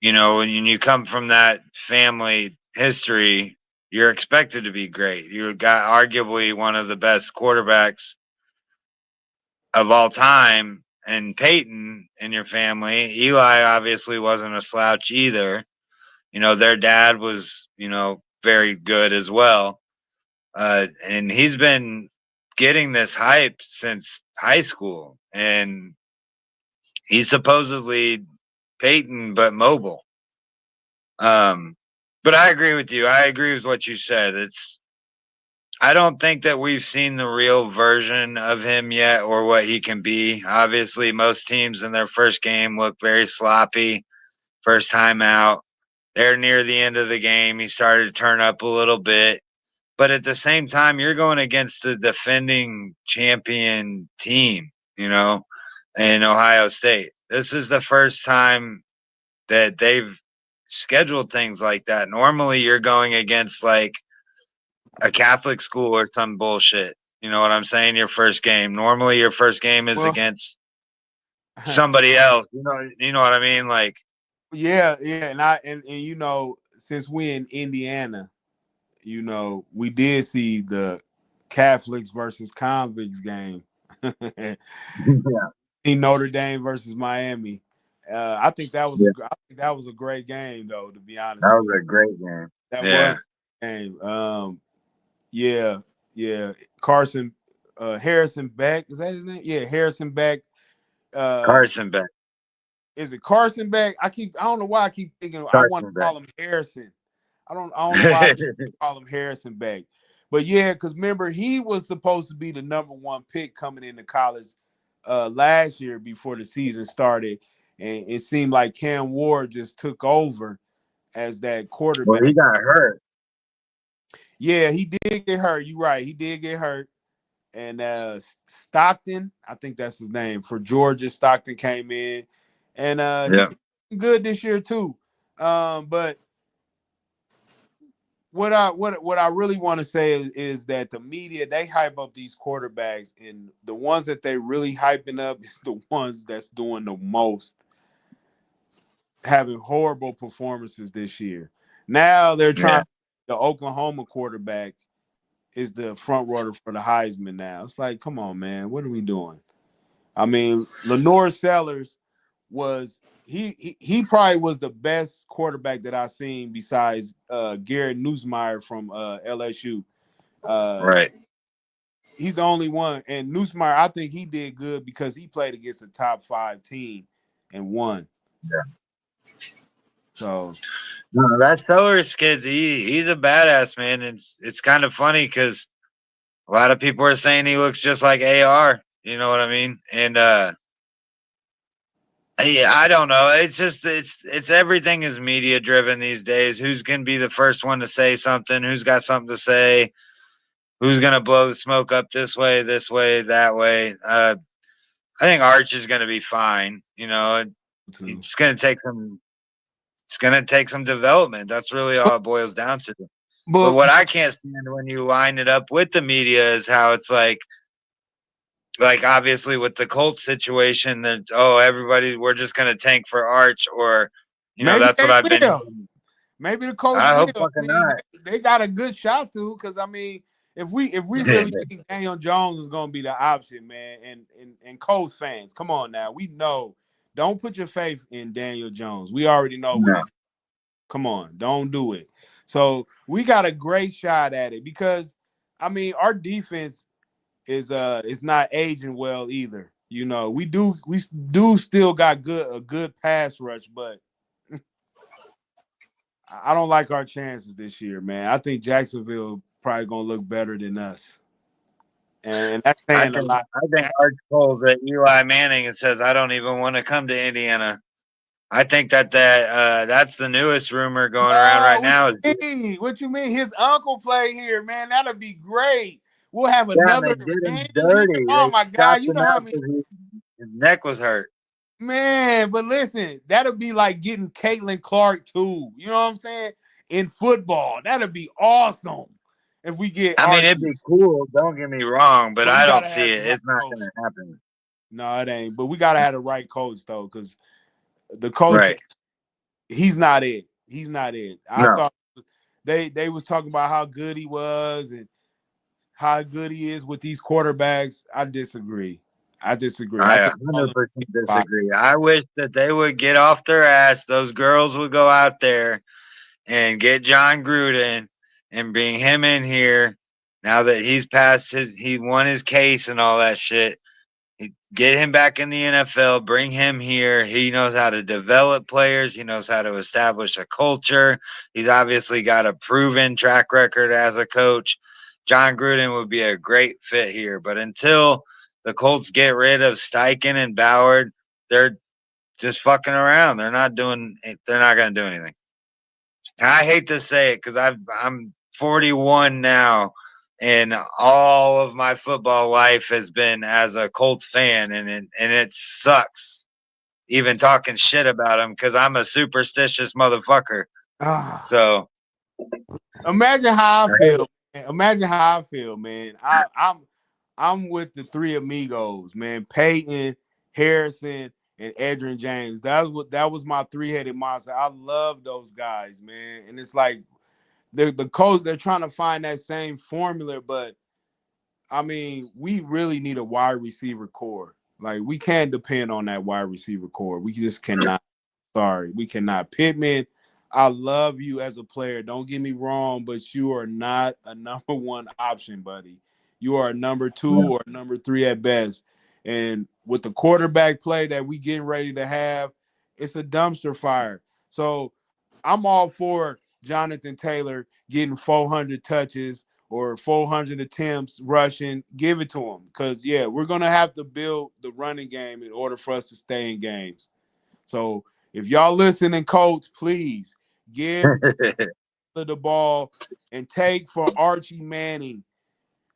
when you come from that family history, you're expected to be great. You got arguably one of the best quarterbacks of all time, and Peyton in your family. Eli obviously wasn't a slouch either. Their dad was, very good as well. And he's been getting this hype since high school. And he's supposedly Peyton, but mobile. But I agree with you. I agree with what you said. I don't think that we've seen the real version of him yet or what he can be. Obviously, most teams in their first game look very sloppy. First time out, they're near the end of the game. He started to turn up a little bit. But at the same time, you're going against the defending champion team, in Ohio State. This is the first time that they've scheduled things like that. Normally, you're going against like a Catholic school or some bullshit. You know what I'm saying? Your first game. Normally, your first game is Well, against somebody else. You know what I mean? Like, yeah, and since we in Indiana, we did see the Catholics versus convicts game. yeah, In Notre Dame versus Miami. I think that was yeah, a great game, though. To be honest that with was you, a great game. that was Yeah, a game. Yeah, yeah. Carson Harrison Beck, is that his name? Yeah, Harrison Beck. Uh, Carson Beck. is it Carson Beck? I don't know why I keep thinking I want to Carson Beck. call him Harrison. I don't know why I keep call him Harrison Beck. But yeah, because remember, he was supposed to be the number one pick coming into college last year before the season started. And it seemed like Cam Ward just took over as that Well, he quarterback. got hurt. Yeah, he did get hurt. You're right. He did get hurt. And Stockton, I think that's his name, for Georgia. Stockton came in. And Yeah, he's good this year too. But what I really want to say is that the media, they hype up these quarterbacks, and the ones that they really hyping up is the ones that's doing the most, having horrible performances this year. Now they're yeah. trying. The Oklahoma quarterback is the front runner for the Heisman now. It's like, come on, man, what are we doing? I mean, Lenore Sellers was he probably was the best quarterback that I've seen besides Garrett Newsmeyer from LSU. Uh, Right. he's the only one. And Newsmeyer, I think he did good because he played against a top 5 team and won. Yeah. So No, that Sellers kid's he's a badass, man. And it's kind of funny because a lot of people are saying he looks just like AR. You know what I mean? And yeah, I don't know. It's just it's everything is media driven these days. Who's gonna be the first one to say something? Who's got something to say? Who's gonna blow the smoke up this way, that way? I think Arch is gonna be fine. too. It's gonna take some. It's gonna take some development. That's really all it boils down to. But But what I can't stand when you line it up with the media is how it's like obviously with the Colts situation that everybody we're just gonna tank for Arch or maybe that's what they I've been will. hearing. Maybe the Colts I will. hope I fucking mean, not. they got a good shot to, because I mean, if we really think Daniel Jones is going to be the option, man, and Colts fans, come on now, we know. Don't put your faith in Daniel Jones. We already know what No. it's. Come on, don't do it. So we got a great shot at it because, I mean, our defense is not aging well either. We do still got a good pass rush, but I don't like our chances this year, man. I think Jacksonville probably gonna look better than us, and that's I saying a think lot. I think Arch pulls at Eli Manning and says, I don't even want to come to Indiana. I think that's the newest rumor going around No, right what now. you mean? What you mean? His uncle play here, man. That'll be great. We'll have Yeah, another they did him advantage here. dirty. Oh They my God, chopped you him know how out many because his neck was hurt. man, but listen, that'll be like getting Caitlin Clark too. You know what I'm saying? In football. That'll be awesome if we get I mean, it'd Archie. be cool. Don't get me wrong, but But we I don't gotta see have the it. right It's not coach. going to happen. No, it ain't. But we gotta have the right coach though, because the coach, Right. he's not it. He's not it. I No. thought they was talking about how good he was and how good he is with these quarterbacks. I disagree. I I think all of 100% them. disagree. I wish that they would get off their ass. Those girls would go out there and get John Gruden and bring him in here now that he won his case and all that shit. Get him back in the NFL, bring him here. He knows how to develop players, he knows how to establish a culture. He's obviously got a proven track record as a coach. John Gruden would be a great fit here, but until the Colts get rid of Steichen and Ballard, they're just fucking around. They're not going to do anything. I hate to say it because I'm 41 now, and all of my football life has been as a Colts fan, and it sucks even talking shit about them because I'm a superstitious motherfucker. Ah, So imagine how I hey, feel. Man. Imagine how I feel, man. I'm with the three amigos, man. Peyton, Harrison, and Edrin James. That was my three-headed monster. I love those guys, man. And it's like the coach, they're trying to find that same formula, but I mean, we really need a wide receiver core. Like we can't depend on that wide receiver core. We just cannot. Sorry, we cannot. Pittman, I love you as a player. Don't get me wrong, but you are not a number one option, buddy. You are a number two or number three at best. And with the quarterback play that we getting ready to have, it's a dumpster fire. So I'm all for Jonathan Taylor getting 400 touches or 400 attempts rushing. Give it to him because, yeah, we're going to have to build the running game in order for us to stay in games. So if y'all listening, coach, please give the ball and take for Archie Manning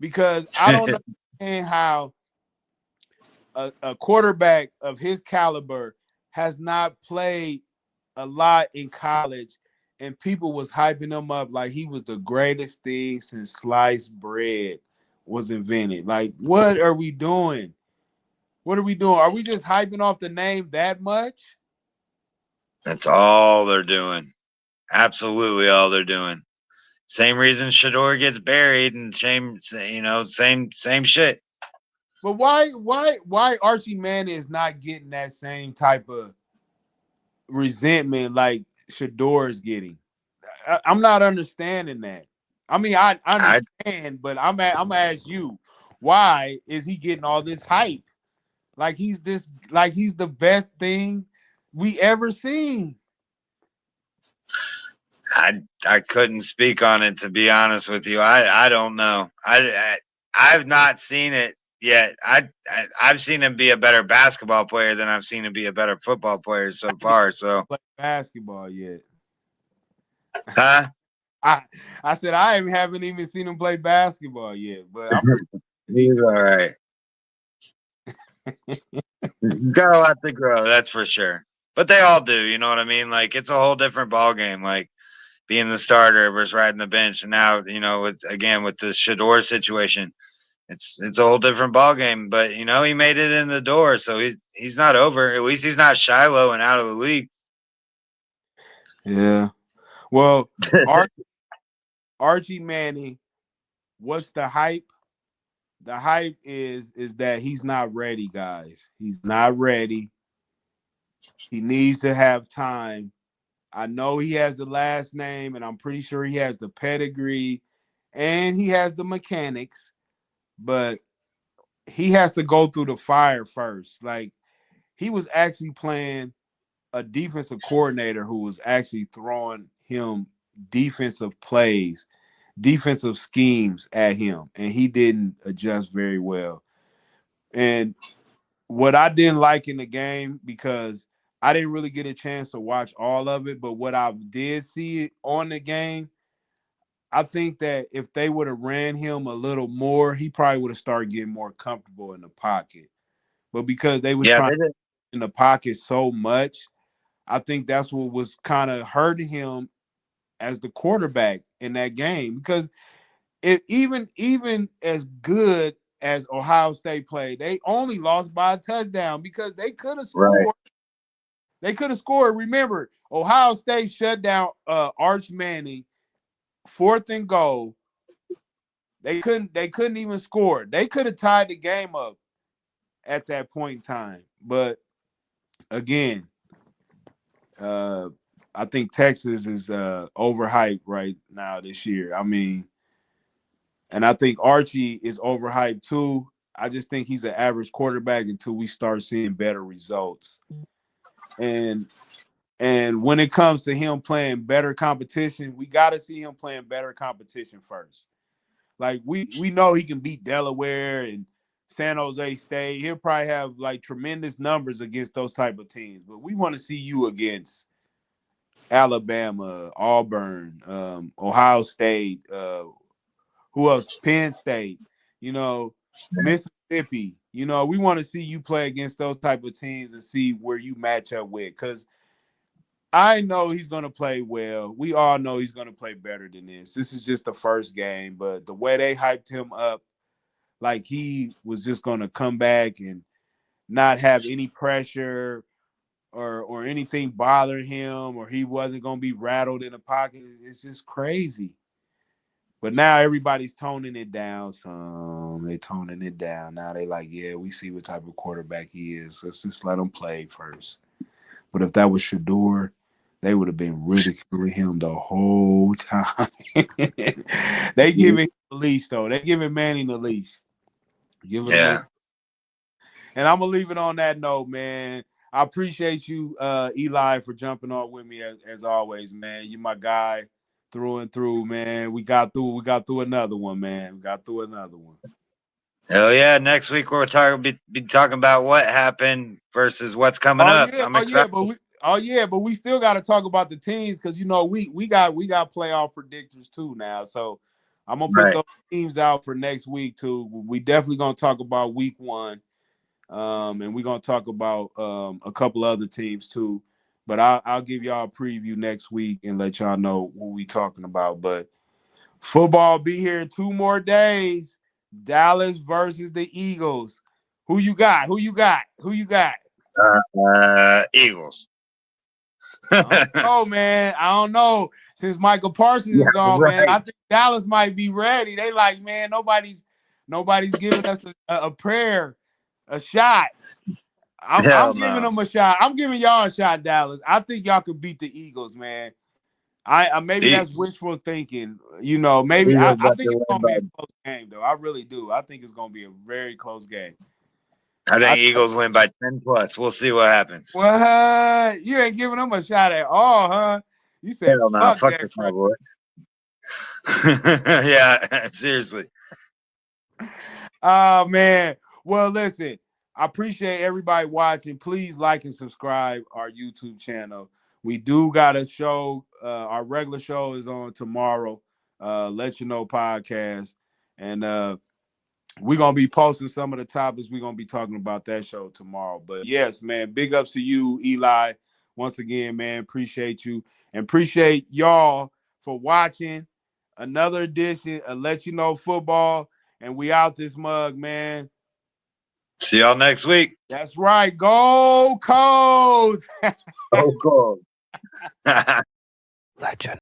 because I don't understand how a quarterback of his caliber has not played a lot in college and people was hyping him up like he was the greatest thing since sliced bread was invented. Like, what are we doing? What are we doing? Are we just hyping off the name that much? that's all they're doing. Absolutely all they're doing. Same reason Shador gets buried, and same shit. But why Archie Manning is not getting that same type of resentment like Shador is getting? I'm not understanding that. I mean, I I understand, but I'm gonna ask you, why is he getting all this hype? Like he's the best thing we ever seen. I couldn't speak on it, to be honest with you. I don't know. I've not seen it yet. I've seen him be a better basketball player than I've seen him be a better football player so far. So, Play basketball yet? huh? I I said haven't even seen him play basketball yet, but I'm pretty He's decent. all right. Got a lot to grow, that's for sure. But they all do, you know what I mean? Like it's a whole different ball game. Like being the starter versus riding the bench, and now with the Shador situation, it's a whole different ball game. But he made it in the door, so he's not over. At least he's not Shiloh and out of the league. Yeah. Well, Archie Manning, what's the hype? The hype is that he's not ready, guys. He's not ready. He needs to have time. I know he has the last name, and I'm pretty sure he has the pedigree and he has the mechanics, but he has to go through the fire first. Like he was actually playing a defensive coordinator who was actually throwing him defensive plays, defensive schemes at him, and he didn't adjust very well. And what I didn't like in the game, because I didn't really get a chance to watch all of it, but what I did see on the game, I think that if they would have ran him a little more, he probably would have started getting more comfortable in the pocket. But because they was Yeah, trying they did. in the pocket so much, I think that's what was kind of hurting him as the quarterback in that game. Because even as good as Ohio State played, they only lost by a touchdown because they could have Right. scored. They could have scored. Remember, Ohio State shut down Arch Manning, 4th and goal. They couldn't even score. They could have tied the game up at that point in time. But again, I think Texas is overhyped right now this year. I mean, and I think Archie is overhyped too. I just think he's an average quarterback until we start seeing better results. And when it comes to him playing better competition, we got to see him playing better competition first. Like we know he can beat Delaware and San Jose State. He'll probably have like tremendous numbers against those type of teams. But we want to see you against Alabama, Auburn, Ohio State, who else? Penn State, Mississippi. We want to see you play against those type of teams and see where you match up with. Because I know he's going to play well. We all know he's going to play better than this. This is just the first game, but the way they hyped him up, like he was just going to come back and not have any pressure or anything bothering him, or he wasn't going to be rattled in the pocket. It's just crazy. But now everybody's toning it down some. They toning it down. Now they like, yeah, we see what type of quarterback he is. Let's just let him play first. But if that was Shador, they would have been ridiculing him the whole time. They giving him the leash, though. They giving Manning the leash. Giving him Yeah. And I'm going to leave it on that note, man. I appreciate you, Eli, for jumping on with me as always, man. You're my guy through and through, man. We got through another one, man. We got through another one. Hell yeah! Next week we're be talking about what happened versus what's coming up. I'm excited. But we still got to talk about the teams because we got playoff predictors too now. So I'm gonna put those teams out for next week too. We definitely gonna talk about week 1, and we're gonna talk about a couple other teams too. But I'll give y'all a preview next week and let y'all know what we talking about. But football be here in 2 more days. Dallas versus the Eagles. Who you got? Eagles. Man. I don't know. Since Michael Parsons is gone, man, I think Dallas might be ready. They like, man, nobody's giving us a prayer, a shot. I'm giving them a shot. I'm giving y'all a shot, Dallas. I think y'all could beat the Eagles, man. I maybe that's wishful thinking. Maybe I think it's gonna be a close game, though. I really do. I think it's gonna be a very close game. I think Eagles win by 10+. We'll see what happens. What? You ain't giving them a shot at all, huh? You said fuck the Cowboys. Yeah, seriously. Oh man. Well, listen. I appreciate everybody watching. Please like and subscribe our YouTube channel. We do got a show. Our regular show is on tomorrow. Let You Know podcast. And we're going to be posting some of the topics. We're going to be talking about that show tomorrow. But yes, man, big ups to you, Eli. Once again, man, appreciate you. And appreciate y'all for watching another edition of Let You Know Football. And we out this mug, man. See y'all next week. That's right. Go Codes. Go Codes. LetCha.